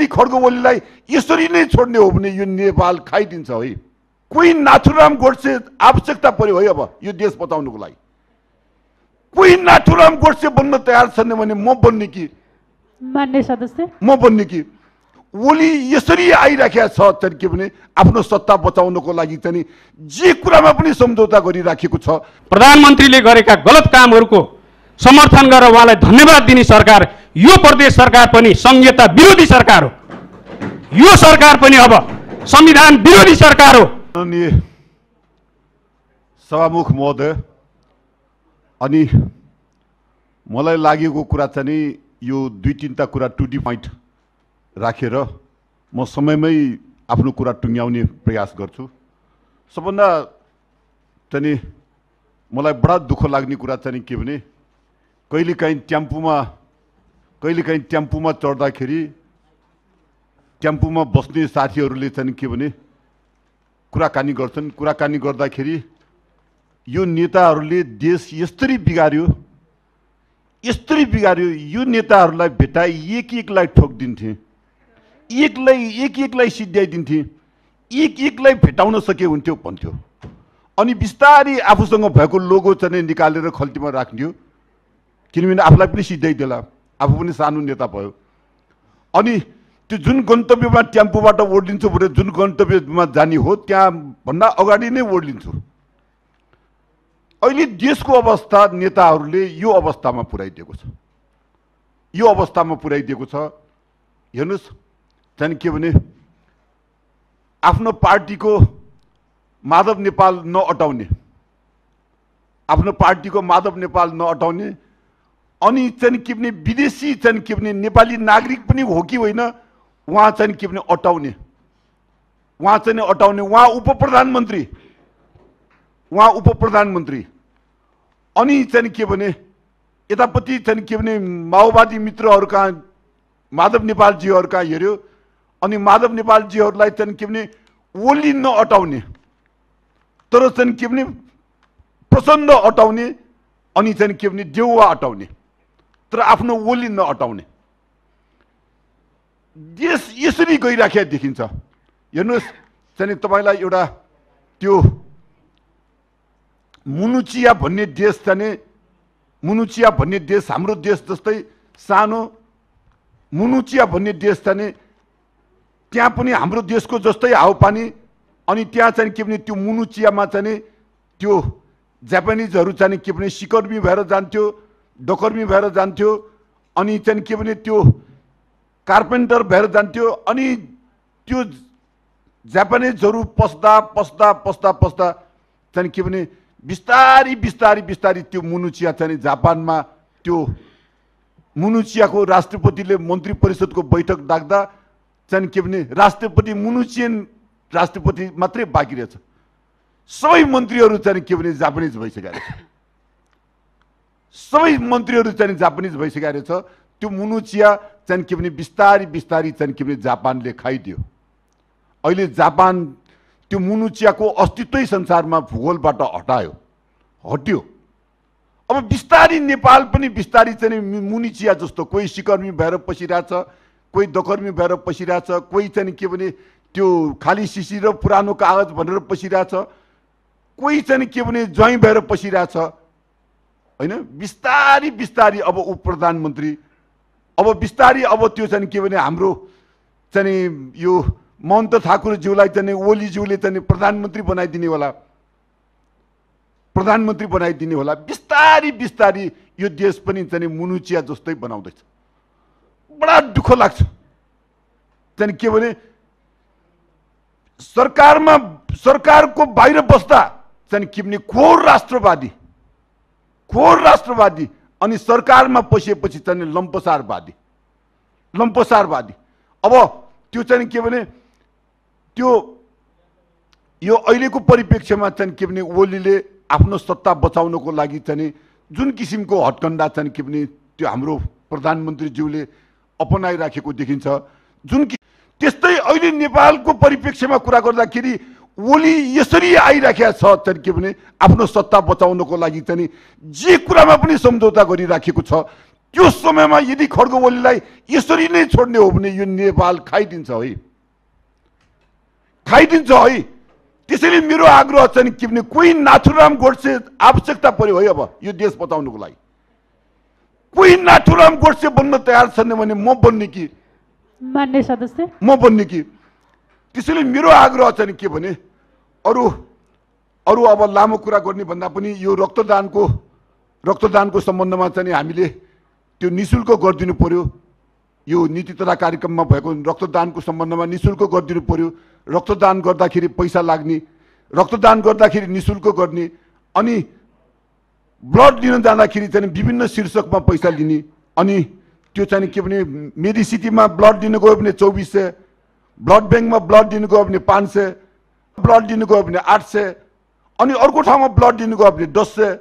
खड्ग ओलीलाई यसरी नै छोड्ने हो भने यो नेपाल खाइदिन्छ है। कोही नाथुराम गोडसे आवश्यकता पर्यो है अब यो देश बचाउनको लागि। कोही नाथुराम गोडसे बन्न तयार छैन भने म बन्ने कि मान्य सदस्य म बन्ने कि। ओली यसरी आइराखेको छ चाहिँ के भने आफ्नो सत्ता बचाउनको लागि चाहिँ जे कुरामा पनि सम्झौता गरिराखेको छ। प्रधानमन्त्रीले गरेका गलत कामहरूको समर्थन गरेर उहाँलाई धन्यवाद दिने सरकार यो प्रदेश सरकार पनि संहिता विरोधी सरकार हो। यो सरकार पनि अब संविधान विरोधी सरकार हो। माननीय सभामुख महोदय, अनि मलाई लागेको कुरा चाहिँ यो 2-3टा कुरा टु दी पोइन्ट राखेर म समयमै आफ्नो कुरा टुङ्ग्याउने प्रयास गर्छु। सबभन्दा चाहिँ मलाई बडा दुःख लाग्ने कुरा चाहिँ के भने कहिलेकाहीँ टेम्पूमा चढ्दाखेरि टेम्पूमा बस्ने साथीहरूले चाहिँ के भने कुराकानी गर्छन्। कुराकानी गर्दाखेरि यो नेताहरूले देश यसरी बिगार्यो यो नेताहरूलाई भेटाइ एक-एकलाई ठोकिदिन्थे, एक-एकलाई सिद्ध्याइदिन्थे, एक-एकलाई भेटाउन सके हुन्थ्यो भन्थ्यो। अनि बिस्तारै आफूसँग भएको लोगो चाहिँ निकालेर खल्तीमा राख्थ्यो, किनभने आफूलाई पनि सिद्ध्याइदेला, आफू पनि सानो नेता भयो। अनि त्यो जुन गन्तव्यमा टेम्पोबाट ओर्लिन्छु भने जुन गन्तव्यमा जाने हो त्यहाँ भन्दा अगाडि नै ओर्लिन्छु। अहिले देशको अवस्था नेताहरूले यो अवस्थामा पुर्याइदिएको छ, यो अवस्थामा पुर्याइदिएको छ। हेर्नुहोस् चाहिँ के भने आफ्नो पार्टीको माधव नेपाल नअटाउने, आफ्नो पार्टीको माधव नेपाल नअटाउने, अनि चाहिँ के भने विदेशी चाहिँ के भने नेपाली नागरिक पनि हो कि होइन उहाँ चाहिँ के भने अटाउने, उहाँ उपप्रधानमन्त्री, अनि चाहिँ के भने यतापट्टि चाहिँ के भने माओवादी मित्रहरूका माधव नेपालजीहरूका हेऱ्यो, अनि माधव नेपालजीहरूलाई चाहिँ के भने ओली नअटाउने तर चाहिँ के भने प्रचण्ड अटाउने, अनि चाहिँ के भने देउवा अटाउने तर आफ्नो ओली नअटाउने। देश यसरी गइराखेको देखिन्छ। हेर्नुहोस् चाहिँ तपाईँलाई एउटा त्यो मुनुचिया भन्ने देश चाहिँ हाम्रो देश जस्तै सानो मुनुचिया भन्ने देश चाहिँ त्यहाँ पनि हाम्रो देशको जस्तै हावापानी, अनि त्यहाँ चाहिँ के भने त्यो मुनुचियामा चाहिँ त्यो जापानिजहरू चाहिँ के भने सिकर्मी भएर जान्थ्यो, डकर्मी भएर जान्थ्यो, अनि चाहिँ के भने त्यो कार्पेन्टर भएर जान्थ्यो। अनि त्यो जापानिजहरू पस्दा चाहिँ के भने बिस्तारी त्यो मुनुचिया चाहिँ जापानमा त्यो मुनुचियाको राष्ट्रपतिले मन्त्री परिषदको बैठक डाक्दा चाहिँ के भने राष्ट्रपति मुनुचियन राष्ट्रपति मात्रै बाँकी रहेछ, सबै मन्त्रीहरू चाहिँ के भने जापानिज भइसकेको रहेछ, सबै मन्त्रीहरू चाहिँ जापानिज भइसकेको रहेछ। त्यो मुनुचिया चाहिँ के भने बिस्तारी चाहिँ के भने जापानले खाइदियो। अहिले जापान त्यो मुनुचियाको अस्तित्वै संसारमा भूगोलबाट हट्यो। अब बिस्तारी नेपाल पनि बिस्तारी चाहिँ मुनुचिया जस्तो कोही सिकर्मी भएर पसिरहेछ, कोही दकर्मी भएर पसिरहेछ, कोही चाहिँ के भने त्यो खाली सिसी र पुरानो कागज भनेर पसिरहेछ, कोही चाहिँ के भने ज्वाइँ भएर पसिरहेछ हैन। बिस्तारी अब उपप्रधानमन्त्री, अब बिस्तारी अब त्यो चाहिँ के भने हाम्रो चाहिँ यो महन्त ठाकुरज्यूलाई चाहिँ ओलीज्यूले चाहिँ प्रधानमन्त्री बनाइदिने होला। बिस्तारी यो देश पनि चाहिँ मुनुचिया जस्तै बनाउँदैछ। बडा दुःख लाग्छ चाहिँ के भने सरकारको बाहिर बस्दा चाहिँ के भने खोर राष्ट्रवादी अनि सरकारमा पसिएपछि चाहिँ लम्पसारवादी। अब त्यो चाहिँ के भने त्यो यो अहिलेको परिप्रेक्ष्यमा चाहिँ के भने ओलीले आफ्नो सत्ता बचाउनको लागि चाहिँ जुन किसिमको हटकण्डा चाहिँ के भने त्यो हाम्रो प्रधानमन्त्रीज्यूले अपनाइराखेको देखिन्छ। त्यस्तै अहिले नेपालको परिप्रेक्ष्यमा कुरा गर्दाखेरि ओली यसरी आइराखेको छ चाहिँ के भने आफ्नो सत्ता बचाउनको लागि चाहिँ जे कुरामा पनि सम्झौता गरिराखेको छ त्यो समयमा यदि खड्ग ओलीलाई यसरी नै छोड्ने हो भने यो नेपाल खाइदिन्छ है, खाइदिन्छ है। त्यसैले मेरो आग्रह छ नि के भने कोही नाथुराम गोडसे आवश्यकता पर्यो है अब यो देश बचाउनको लागि, कोही नाथुराम गोडसे बन्न तयार छैन भने म बन्ने कि मान्य सदस्य, म बन्ने कि। त्यसैले मेरो आग्रह छ नि के भने अरू अब लामो कुरा गर्ने भन्दा पनि यो रक्तदानको सम्बन्धमा चाहिँ हामीले त्यो निशुल्क गरिदिनु पर्यो। यो नीति तथा कार्यक्रममा भएको रक्तदानको सम्बन्धमा निशुल्क गरिदिनु पर्यो। रक्तदान गर्दाखेरि पैसा लाग्ने, रक्तदान गर्दाखेरि निशुल्क गर्ने, अनि ब्लड लिन जाँदाखेरि चाहिँ विभिन्न शीर्षकमा पैसा लिने, अनि त्यो चाहिँ के भने मेडिसिटीमा ब्लड लिन गयो भने 2400, ब्लड ब्याङ्कमा ब्लड लिन गयो भने 500, ब्लड लिन गयो भने 800, अनि अर्को ठाउँमा ब्लड लिन गयो भने 1000।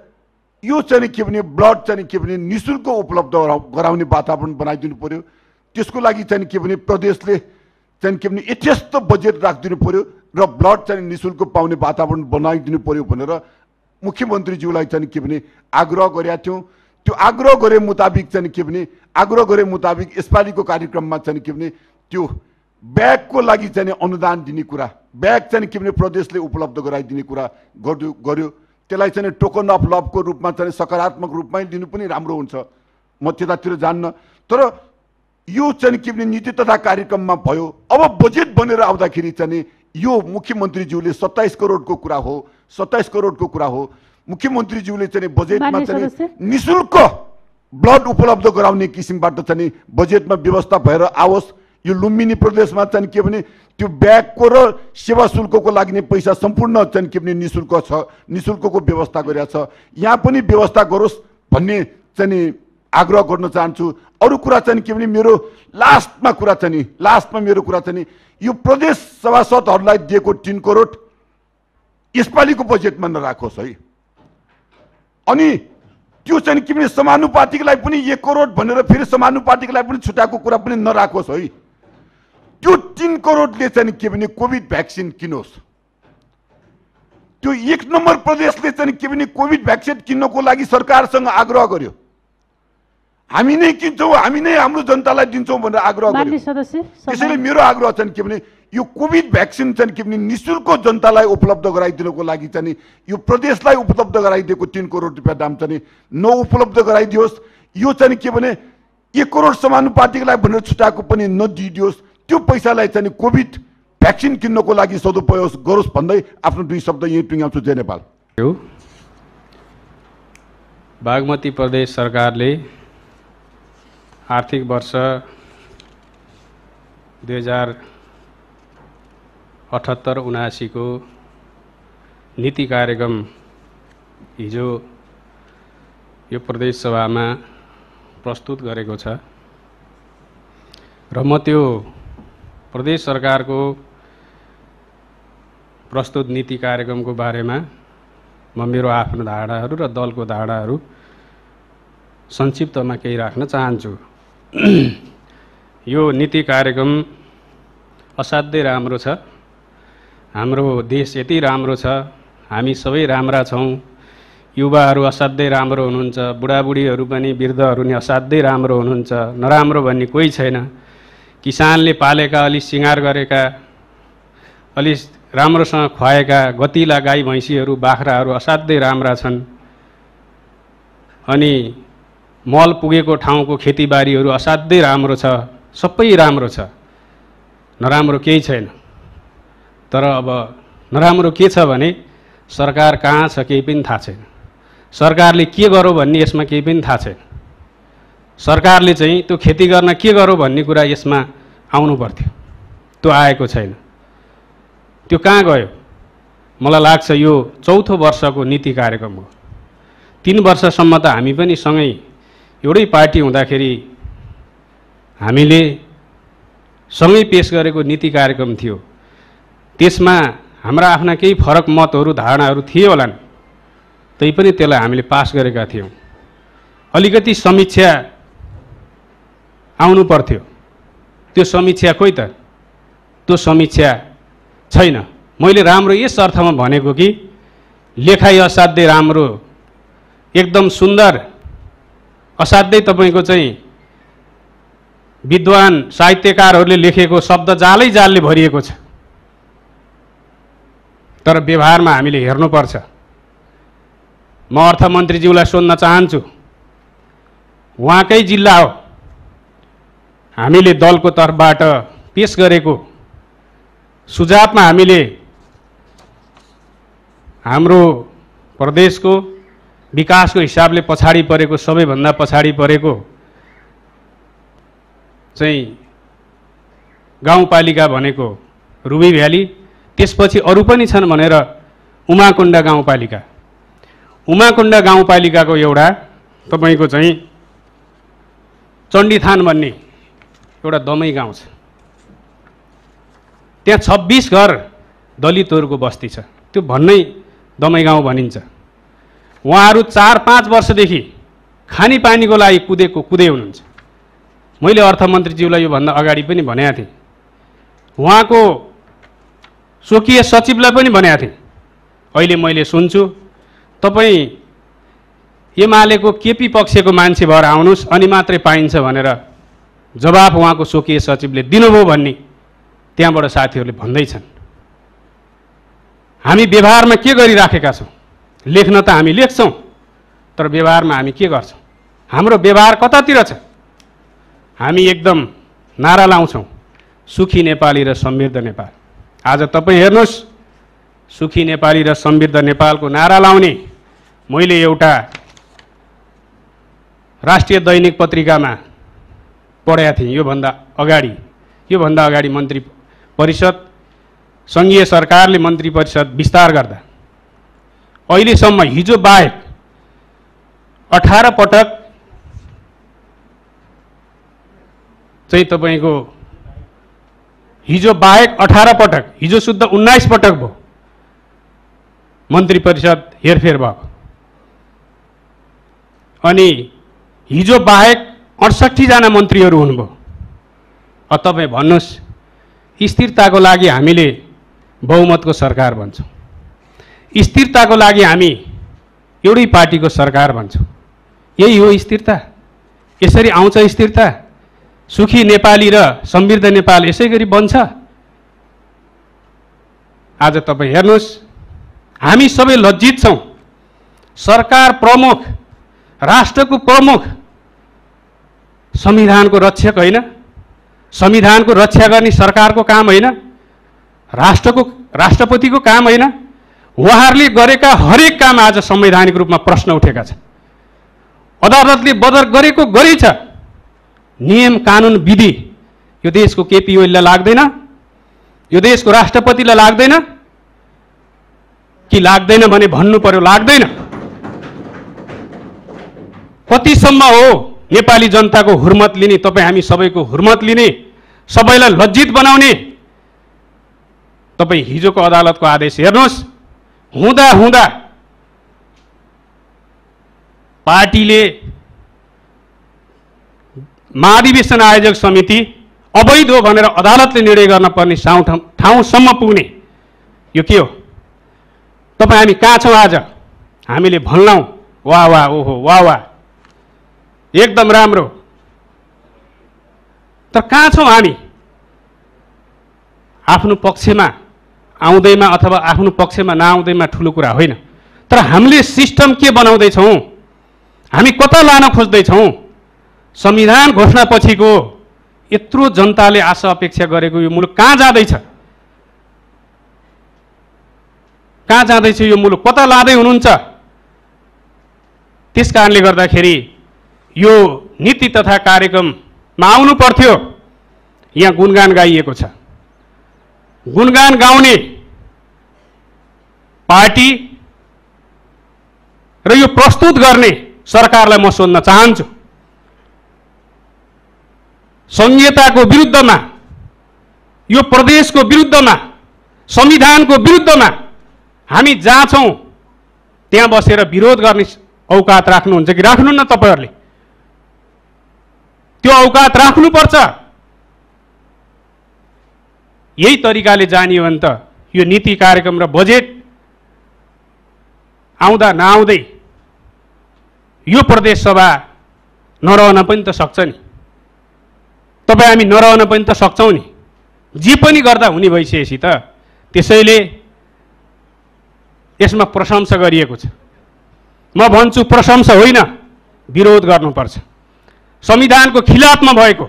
यो चाहिँ के भने ब्लड चाहिँ के भने निशुल्क उपलब्ध गराउने वातावरण बनाइदिनु पर्यो। त्यसको लागि चाहिँ के भने प्रदेशले चाहिँ के भने यथेष्ट बजेट राखिदिनु पर्यो र ब्लड चाहिँ निशुल्क पाउने वातावरण बनाइदिनु पर्यो भनेर मुख्यमन्त्रीज्यूलाई चाहिँ के भने आग्रह गरेका थियौँ। त्यो आग्रह गरे मुताबिक चाहिँ के भने यसपालिको कार्यक्रममा चाहिँ के भने त्यो ब्यागको लागि चाहिँ अनुदान दिने कुरा, ब्याग चाहिँ के भने प्रदेशले उपलब्ध गराइदिने कुरा गर्यो। त्यसलाई चाहिँ टोकन अफ लभको रूपमा चाहिँ सकारात्मक रूपमै दिनु पनि राम्रो हुन्छ। म त्यतातिर जान्न, तर यो चाहिँ के भने नीति तथा कार्यक्रममा भयो। अब बजेट बनेर आउँदाखेरि चाहिँ यो मुख्यमन्त्रीज्यूले 27 करोडको कुरा हो, 27 करोडको कुरा हो। मुख्यमन्त्रीज्यूले चाहिँ बजेटमा चाहिँ निशुल्क ब्लड उपलब्ध गराउने किसिमबाट चाहिँ बजेटमा व्यवस्था भएर आओस्। यो लुम्बिनी प्रदेशमा चाहिँ के भने त्यो ब्यागको र सेवा शुल्कको लाग्ने पैसा सम्पूर्ण चाहिँ के भने निशुल्क छ, निशुल्कको व्यवस्था गरिएको छ। यहाँ पनि व्यवस्था गरोस् भन्ने चाहिँ आग्रह गर्न चाहन्छु। अरू कुरा चाहिँ के भने मेरो लास्टमा मेरो कुरा चाहिँ यो प्रदेश सभासदहरूलाई दिएको 3 करोड यसपालिको बजेटमा नराखोस् है। अनि त्यो चाहिँ के भने समानुपातिकलाई पनि 1 करोड भनेर फेरि समानुपातिकलाई पनि छुट्याएको कुरा पनि नराखोस् है। त्यो 3 करोडले चाहिँ के भने कोभिड भ्याक्सिन किनोस्। त्यो 1 नम्बर प्रदेशले चाहिँ के भने कोभिड भ्याक्सिन किन्नको लागि सरकारसँग आग्रह गर्यो। हामी नै किन्छौँ, हामी नै हाम्रो जनतालाई दिन्छौँ भनेर आग्रह गर्यो। त्यसैले मेरो आग्रह चाहिँ के भने यो कोभिड भ्याक्सिन चाहिँ के भने निशुल्क जनतालाई उपलब्ध गराइदिनको लागि चाहिँ यो प्रदेशलाई उपलब्ध गराइदिएको 3 करोड रुपियाँ दाम चाहिँ नउपलब्ध गराइदियोस्। यो चाहिँ के भने 1 करोड समानुपातिकलाई भनेर छुट्याएको पनि नदिइदियोस्। त्यो पैसालाई चाहिँ कोभिड भ्याक्सिन किन्नको लागि सदुपयोग गरोस् भन्दै आफ्नो 2 शब्द यही टुङ्ग्याउँछु। जय नेपाल। बागमती प्रदेश सरकारले आर्थिक वर्ष 2078-79 को नीति कार्यक्रम हिजो यो प्रदेश सभामा प्रस्तुत गरेको छ र म त्यो प्रदेश सरकारको प्रस्तुत नीति कार्यक्रमको बारेमा म मेरो आफ्नो धारणाहरू र दलको धारणाहरू संक्षिप्तमा केही राख्न चाहन्छु। यो नीति कार्यक्रम असाध्यै राम्रो छ। हाम्रो देश यति राम्रो छ, हामी सबै राम्रा छौँ। युवाहरू असाध्यै राम्रो हुनुहुन्छ, बुढाबुढीहरू पनि वृद्धहरू नि असाध्यै राम्रो हुनुहुन्छ, नराम्रो भन्ने कोही छैन। किसानले पालेका अलि सिँगार गरेका अलि राम्रोसँग खुवाएका गतिला गाई भैँसीहरू बाख्राहरू असाध्यै राम्रा छन्। अनि मल पुगेको ठाउँको खेतीबारीहरू असाध्यै राम्रो छ, सबै राम्रो छ, नराम्रो केही छैन। तर अब नराम्रो के छ भने सरकार कहाँ छ केही पनि थाहा छैन, सरकारले के गरौँ भन्ने यसमा केही पनि थाहा छैन। सरकारले चाहिँ त्यो खेती गर्न के गरौँ भन्ने कुरा यसमा आउनु पर्थ्यो, त्यो आएको छैन। त्यो कहाँ गयो? मलाई लाग्छ यो 4थो वर्षको नीति कार्यक्रम हो। 3 वर्षसम्म त हामी पनि सँगै एउटै पार्टी हुँदाखेरि हामीले सँगै पेश गरेको नीति कार्यक्रम थियो। त्यसमा हाम्रा आफ्ना केही फरक मतहरू धारणाहरू थिए होलान्, तैपनि त्यसलाई हामीले पास गरेका थियौँ। अलिकति समीक्षा आउनु पर्थ्यो, त्यो समीक्षा खोइ त? त्यो समीक्षा छैन। मैले राम्रो यस अर्थमा भनेको कि लेखाइ असाध्यै राम्रो, एकदम सुन्दर असाध्यै तपाईँको चाहिँ विद्वान साहित्यकारहरूले लेखेको शब्द जालै जालले भरिएको छ। तर व्यवहारमा हामीले हेर्नुपर्छ। म अर्थमन्त्रीज्यूलाई सोध्न चाहन्छु, उहाँकै जिल्ला हो, हामीले दलको तर्फबाट पेश गरेको सुझावमा हामीले हाम्रो प्रदेशको विकासको हिसाबले पछाडि परेको, सबैभन्दा पछाडि परेको चाहिँ गाउँपालिका भनेको रुबी भ्याली, त्यसपछि अरू पनि छन् भनेर उमाकुण्ड गाउँपालिका, उमाकुण्ड गाउँपालिकाको एउटा तपाईँको चाहिँ चण्डीथान भन्ने एउटा दमै गाउँ छ। त्यहाँ 26 घर दलितहरूको बस्ती छ, त्यो भन्नै दमै गाउँ भनिन्छ। उहाँहरू 4-5 वर्षदेखि खानेपानीको लागि कुदै हुनुहुन्छ। मैले अर्थमन्त्रीज्यूलाई योभन्दा अगाडि पनि भनेको थिएँ, उहाँको स्वकीय सचिवलाई पनि भनेको थिएँ। अहिले मैले सुन्छु तपाईँ एमालेको केपी पक्षको मान्छे भएर आउनुहोस् अनि मात्रै पाइन्छ भनेर जवाफ उहाँको स्वकीय सचिवले दिनुभयो भन्ने त्यहाँबाट साथीहरूले भन्दैछन्। हामी व्यवहारमा के गरिराखेका छौँ? लेख्न त हामी लेख्छौँ, तर व्यवहारमा हामी के गर्छौँ? हाम्रो व्यवहार कतातिर छ? हामी एकदम नारा लाउँछौँ, सुखी नेपाली र समृद्ध नेपाल। आज तपाईँ हेर्नुहोस्, सुखी नेपाली र समृद्ध नेपालको नारा लाउने मैले एउटा राष्ट्रिय दैनिक पत्रिकामा पढेका थिएँ। योभन्दा अगाडि मन्त्री परिषद, सङ्घीय सरकारले मन्त्री परिषद विस्तार गर्दा अहिलेसम्म हिजो बाहेक 18 पटक चाहिँ तपाईँको हिजो बाहेक 18 पटक, हिजो शुद्ध 19 पटक भयो मन्त्री परिषद हेरफेर भएको। अनि हिजो बाहेक 68 जना मन्त्रीहरू हुनुभयो। अब तपाईँ भन्नुहोस्, स्थिरताको लागि हामीले बहुमतको सरकार भन्छौँ, स्थिरताको लागि हामी एउटै पार्टीको सरकार भन्छौँ। यही हो स्थिरता? यसरी आउँछ स्थिरता? सुखी नेपाली र समृद्ध नेपाल यसै गरी बन्छ? आज तपाईँ हेर्नुहोस्, हामी सबै लज्जित छौँ। सरकार प्रमुख, राष्ट्रको प्रमुख संविधानको रक्षक होइन? संविधानको रक्षा गर्ने सरकारको काम होइन? राष्ट्रपतिको काम होइन? उहाँहरूले गरेका हरेक काम आज संवैधानिक रूपमा प्रश्न उठेका छन्। अदालतले बदर गरेको गरेछ। नियम कानुन विधि यो देशको केपी ओलीलाई लाग्दैन? यो देशको राष्ट्रपतिलाई लाग्दैन कि लाग्दैन भने भन्नु पर्यो, लाग्दैन। कतिसम्म हो नेपाली जनताको हुर्मत लिने, तपाईँ हामी सबैको हुर्मत लिने, सबैलाई लज्जित बनाउने? तपाईँ हिजोको अदालतको आदेश हेर्नुहोस्। हुँदा हुँदा पार्टीले महाधिवेशन आयोजक समिति अवैध हो भनेर अदालतले निर्णय गर्न पर्ने ठाउँसम्म पुग्ने यो के हो? तपाईँ हामी कहाँ छौँ आज? हामीले भन्नौँ वाह वाह, ओहो वाह वाह, एकदम राम्रो, तर कहाँ छौँ हामी? आफ्नो पक्षमा आउँदैमा अथवा आफ्नो पक्षमा नआउँदैमा ठुलो कुरा होइन, तर हामीले सिस्टम के बनाउँदैछौँ? हामी कता लान खोज्दैछौँ? संविधान घोषणापछिको यत्रो जनताले आशा अपेक्षा गरेको यो मुलुक कहाँ जाँदैछ? कहाँ जाँदैछ यो मुलुक? कता लाँदै हुनुहुन्छ? त्यस कारणले गर्दाखेरि यो नीति तथा कार्यक्रममा आउनु पर्थ्यो। यहाँ गुणगान गाइएको छ। गुणगान गाउने पार्टी र यो प्रस्तुत गर्ने सरकारलाई म सोध्न चाहन्छु, संहिताको विरुद्धमा, यो प्रदेशको विरुद्धमा, संविधानको विरुद्धमा हामी जहाँ छौँ त्यहाँ बसेर विरोध गर्ने औकात राख्नुहुन्छ कि राख्नुहुन्न? तपाईँहरूले त्यो औकात राख्नुपर्छ। यही तरिकाले जानियो भने त यो नीति कार्यक्रम र बजेट आउँदा नआउँदै यो प्रदेश सभा नरहन पनि त सक्छ नि, तपाईँ हामी नरहन पनि त सक्छौँ नि, जे पनि गर्दा हुने भइसकेपछि त। त्यसैले यसमा प्रशंसा गरिएको छ। म भन्छु प्रशंसा होइन, विरोध गर्नुपर्छ। संविधानको खिलाफमा भएको,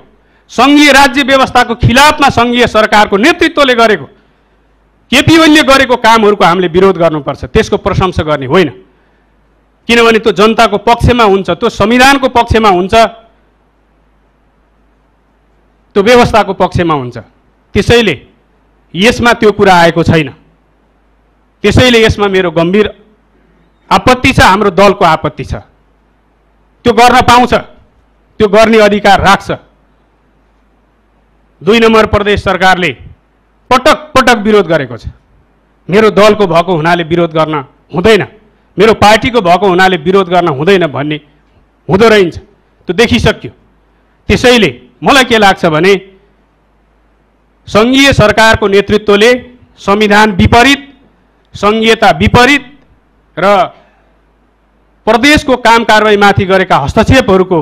सङ्घीय राज्य व्यवस्थाको खिलाफमा सङ्घीय सरकारको नेतृत्वले गरेको, केपी ओलीले गरेको कामहरूको हामीले विरोध गर्नुपर्छ, त्यसको प्रशंसा गर्ने होइन। किनभने त्यो जनताको पक्षमा हुन्छ, त्यो संविधानको पक्षमा हुन्छ, त्यो व्यवस्थाको पक्षमा हुन्छ। त्यसैले यसमा त्यो कुरा आएको छैन। त्यसैले यसमा मेरो गम्भीर आपत्ति छ, हाम्रो दलको आपत्ति छ। त्यो गर्न पाउँछ, त्यो गर्ने अधिकार राख्छ। 2 नम्बर प्रदेश सरकारले पटक पटक विरोध गरेको छ। मेरो दलको भएको हुनाले विरोध गर्न हुँदैन, मेरो पार्टीको भएको हुनाले विरोध गर्न हुँदैन भन्ने हुँदो रहन्छ, त्यो देखिसक्यो। त्यसैले मलाई के लाग्छ भने सङ्घीय सरकारको नेतृत्वले संविधान विपरीत, सङ्घीयता विपरीत र प्रदेशको काम कारबाहीमाथि गरेका हस्तक्षेपहरूको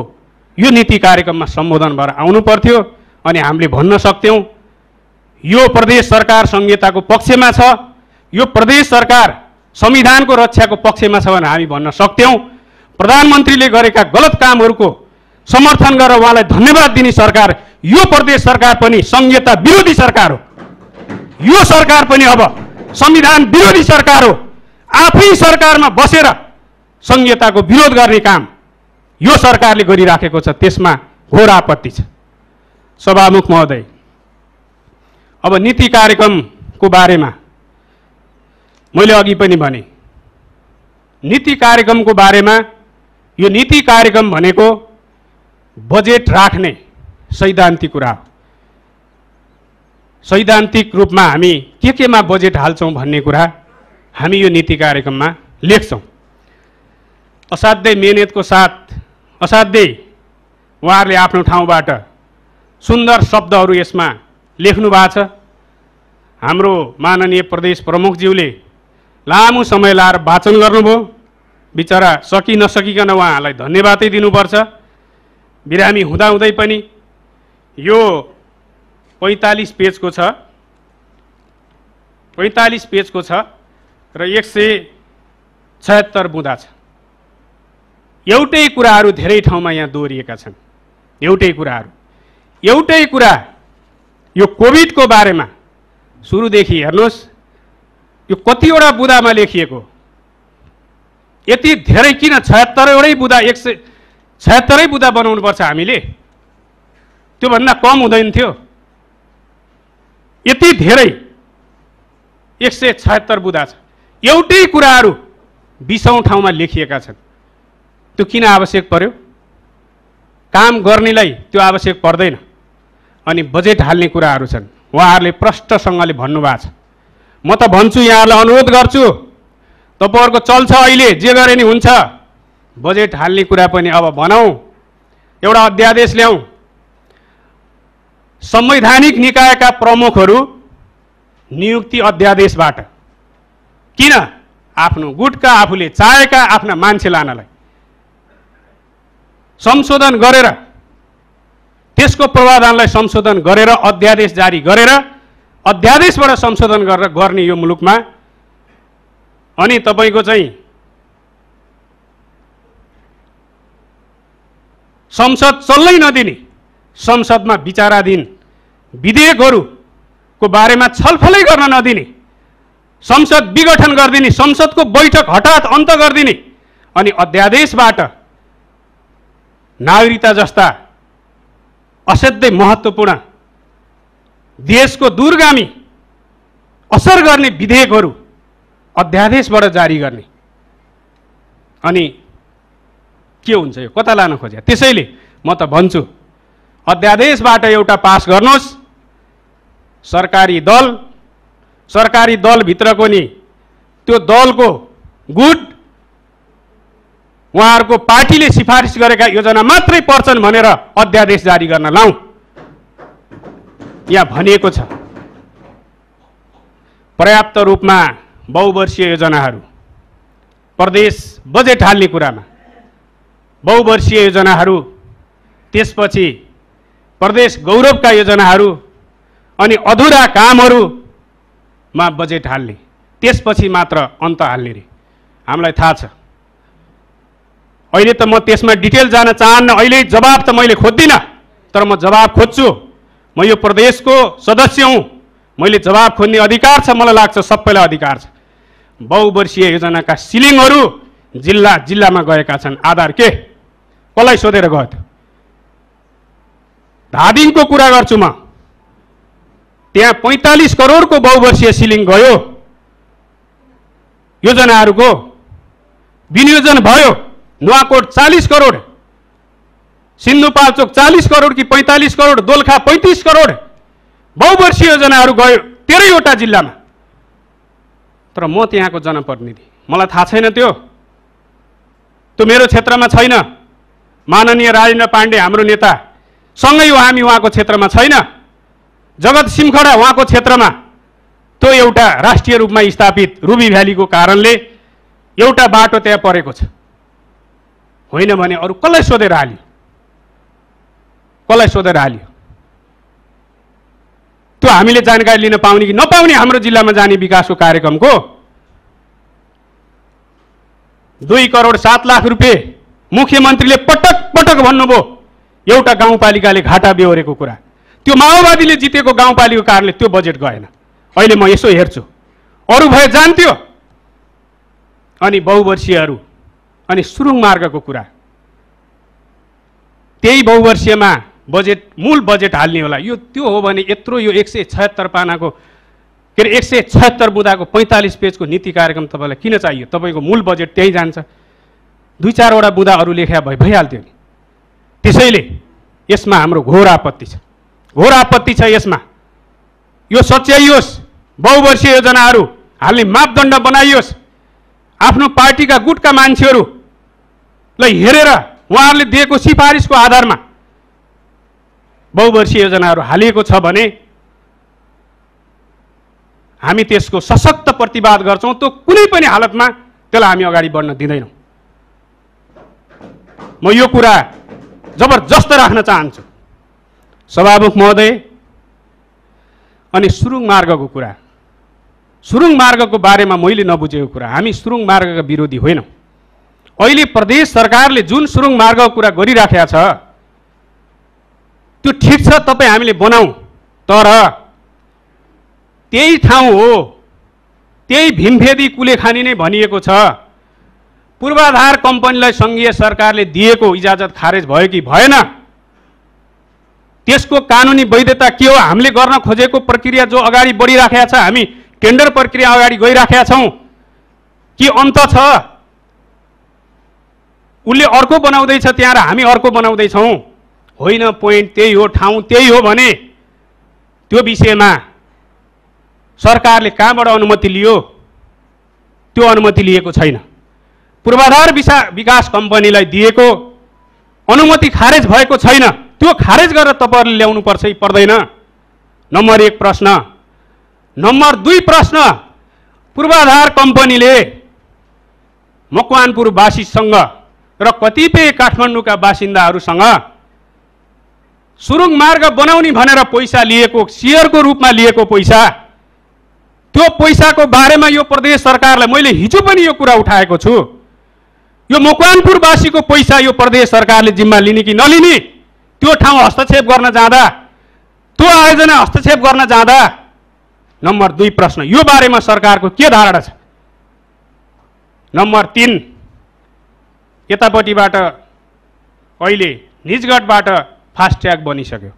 यो नीति कार्यक्रममा सम्बोधन भएर आउनु पर्थ्यो। अनि हामीले भन्न सक्थ्यौँ यो प्रदेश सरकार संहिताको पक्षमा छ, यो प्रदेश सरकार संविधानको रक्षाको पक्षमा छ भनेर हामी भन्न सक्थ्यौँ। प्रधानमन्त्रीले गरेका गलत कामहरूको समर्थन गरेर उहाँलाई धन्यवाद दिने सरकार यो प्रदेश सरकार पनि संहिता विरोधी सरकार हो। यो सरकार पनि अब संविधान विरोधी सरकार हो। आफै सरकारमा बसेर संहिताको विरोध गर्ने काम यो सरकारले गरिराखेको छ, त्यसमा घोर आपत्ति छ। सभामुख महोदय, अब नीति कार्यक्रमको बारेमा मैले अघि पनि भने, नीति कार्यक्रमको बारेमा यो नीति कार्यक्रम भनेको बजेट राख्ने सैद्धान्तिक कुरा हो। सैद्धान्तिक रूपमा हामी केमा बजेट हाल्छौँ भन्ने कुरा हामी यो नीति कार्यक्रममा लेख्छौँ। असाध्यै मेहनतको साथ, असाध्यै उहाँहरूले आफ्नो ठाउँबाट सुन्दर शब्दहरू यसमा लेख्नु भएको छ। हाम्रो माननीय प्रदेश प्रमुखज्यूले लामो समय लाएर वाचन गर्नुभयो। बिचरा सकि नसकिकन उहाँहरूलाई धन्यवादै दिनुपर्छ। बिरामी हुँदाहुँदै पनि यो 45 पेजको छ, 45 पेजको छ र 176 बुँदा छ। एउटै कुराहरू धेरै ठाउँमा यहाँ दोहोरिएका छन्। एउटै कुरा यो कोभिडको बारेमा सुरुदेखि हेर्नुहोस्, यो कतिवटा बुँदामा लेखिएको। यति धेरै किन 76वटै बुँदा, 176 बुँदा बनाउनुपर्छ हामीले? त्योभन्दा कम हुँदैन थियो। यति धेरै 176 बुँदा छ। एउटै कुराहरू 20औं ठाउँमा लेखिएका छन्। त्यो किन आवश्यक पर्यो? काम गर्नेलाई त्यो आवश्यक पर्दैन। अनि बजेट हाल्ने कुराहरू छन्, उहाँहरूले प्रष्टसँगले भन्नुभएको छ। म त भन्छु, यहाँहरूलाई अनुरोध गर्छु, तपाईँहरूको चल्छ अहिले जे गरे नि हुन्छ, बजेट हाल्ने कुरा पनि अब भनौँ, एउटा अध्यादेश ल्याउँ। संवैधानिक निकायका प्रमुखहरू नियुक्ति अध्यादेशबाट, किन? आफ्नो गुटका आफूले चाहेका आफ्ना मान्छे लानलाई संशोधन गरेर, त्यसको प्रावधानलाई संशोधन गरेर अध्यादेश जारी गरेर अध्यादेशबाट संशोधन गरेर गर्ने यो मुलुकमा। अनि तपाईको चाहिँ संसद चल्नै नदिने, संसदमा विचाराधीन विधेयकहरूको बारेमा छलफलै गर्न नदिने, संसद विघटन गरिदिने, संसदको बैठक हठात अन्त गरिदिने, अनि अध्यादेशबाट नागरिकता जस्ता असाध्यै महत्त्वपूर्ण देशको दूरगामी असर गर्ने विधेयकहरू अध्यादेशबाट जारी गर्ने। अनि के हुन्छ? यो कता लान खोजे? त्यसैले म त भन्छु, अध्यादेशबाट एउटा पास गर्नुहोस्। सरकारी दलभित्रको नि त्यो दलको गुट, उहाँहरूको पार्टीले सिफारिस गरेका योजना मात्रै पर्छन् भनेर अध्यादेश जारी गर्न लाउँ। यहाँ भनिएको छ पर्याप्त रूपमा बहुवर्षीय योजनाहरू, प्रदेश बजेट हाल्ने कुरामा बहुवर्षीय योजनाहरू त्यसपछि प्रदेश गौरवका योजनाहरू अनि अधुरा कामहरूमा बजेट हाल्ने, त्यसपछि मात्र अन्त हाल्ने रे। हामीलाई थाहा छ। अहिले त म त्यसमा डिटेल जान चाहन्न, अहिले जवाब त मैले खोज्दिनँ, तर म जवाब खोज्छु। म यो प्रदेशको सदस्य हुँ, मैले जवाब खोज्ने अधिकार छ, मलाई लाग्छ सबैलाई अधिकार छ। बहुवर्षीय योजनाका सिलिङहरू जिल्ला जिल्लामा गएका छन्। आधार के? कसलाई सोधेर गयो त्यो? धादिङको कुरा गर्छु म, त्यहाँ 45 करोडको बहुवर्षीय सिलिङ गयो, योजनाहरूको विनियोजन भयो। नुवाकोट 40 करोड, सिन्धुपाल्चोक 40 करोड कि 45 करोड, दोलखा 35 करोड बहुवर्षीय योजनाहरू गयो 13वटा जिल्लामा। तर म त्यहाँको जनप्रतिनिधि, मलाई थाहा छैन त्यो मेरो क्षेत्रमा छैन। माननीय राजेन्द्र पाण्डे हाम्रो नेता सँगै हो, हामी उहाँको क्षेत्रमा छैन। जगत सिमखडा उहाँको क्षेत्रमा, त्यो एउटा राष्ट्रिय रूपमा स्थापित रुबी भ्यालीको कारणले एउटा बाटो त्यहाँ परेको छ। होइन भने अरू कसलाई सोधेर हाल्यो? कसलाई सोधेर हाल्यो? त्यो हामीले जानकारी लिन पाउने कि नपाउने हाम्रो जिल्लामा जाने विकासको कार्यक्रमको 2 करोड 7 लाख रुपियाँ मुख्यमन्त्रीले पटक पटक भन्नुभयो एउटा गाउँपालिकाले घाटा बेहोरेको कुरा। त्यो माओवादीले जितेको गाउँपालिकाको कारणले त्यो बजेट गएन। अहिले म यसो हेर्छु, अरू भए जान्थ्यो। अनि बहुवर्षीयहरू अनि सुरुङ मार्गको कुरा, त्यही बहुवर्षीयमा बजेट मूल बजेट हाल्ने होला। यो त्यो हो भने यत्रो यो 176 पानाको के अरे 176 बुँदाको 45 पेजको नीति कार्यक्रम तपाईँलाई किन चाहियो? तपाईँको मूल बजेट त्यही जान्छ। 2-4 वटा बुँदा अरू लेख्या भइहाल्थ्यो नि। त्यसैले यसमा हाम्रो घोर आपत्ति छ, घोर आपत्ति छ यसमा। यो सच्याइयोस्, बहुवर्षीय योजनाहरू हाल्ने मापदण्ड बनाइयोस्। आफ्नो पार्टीका गुटका मान्छेहरूलाई हेरेर उहाँहरूले दिएको सिफारिसको आधारमा बहुवर्षीय योजनाहरू हालिएको छ भने हामी त्यसको सशक्त प्रतिवाद गर्छौँ। त्यो कुनै पनि हालतमा त्यसलाई हामी अगाडि बढ्न दिँदैनौँ। म यो कुरा जबरजस्त राख्न चाहन्छु। सभामुख महोदय, अनि सुरुङ मार्गको कुरा, सुरुङ मार्गको बारेमा मैले नबुझेको कुरा, हामी सुरुङ मार्गका विरोधी होइनौँ। अहिले प्रदेश सरकारले जुन सुरुङ मार्गको कुरा गरिराखेका छ त्यो ठिक छ, तपाईँ हामीले बनाऊ, तर त्यही ठाउँ हो, त्यही भीमभेदी कुलेखानी नै भनिएको छ। पूर्वाधार कम्पनीलाई सङ्घीय सरकारले दिएको इजाजत खारेज भयो कि भएन? त्यसको कानुनी वैधता के हो? हामीले गर्न खोजेको प्रक्रिया जो अगाडि बढिराखेका छ, हामी टेन्डर प्रक्रिया अगाडि गइराखेका छौँ कि अन्त छ? उसले अर्को बनाउँदैछ त्यहाँ र हामी अर्को बनाउँदैछौँ? होइन, पोइन्ट त्यही हो, ठाउँ त्यही हो भने त्यो विषयमा सरकारले कहाँबाट अनुमति लियो? त्यो अनुमति लिएको छैन। पूर्वाधार विकास कम्पनीलाई दिएको अनुमति खारेज भएको छैन। त्यो खारेज गरेर तपाईँहरूले ल्याउनु पर्छ कि पर्दैन? नम्बर 1 प्रश्न। नम्बर 2 प्रश्न, पूर्वाधार कम्पनीले मकवानपुरवासीसँग र कतिपय काठमाडौँका बासिन्दाहरूसँग सुरुङ मार्ग बनाउने भनेर पैसा लिएको, सेयरको रूपमा लिएको पैसा, त्यो पैसाको बारेमा यो प्रदेश सरकारलाई मैले हिजो पनि यो कुरा उठाएको छु। यो मकवानपुरवासीको पैसा यो प्रदेश सरकारले जिम्मा लिने कि नलिने? त्यो ठाउँ हस्तक्षेप गर्न जाँदा, त्यो आयोजना हस्तक्षेप गर्न जाँदा, नम्बर 2 प्रश्न, यो बारेमा सरकारको के धारणा छ? नम्बर 3, यतापट्टिबाट अहिले निजगढबाट फास्ट ट्र्याक बनिसक्यो।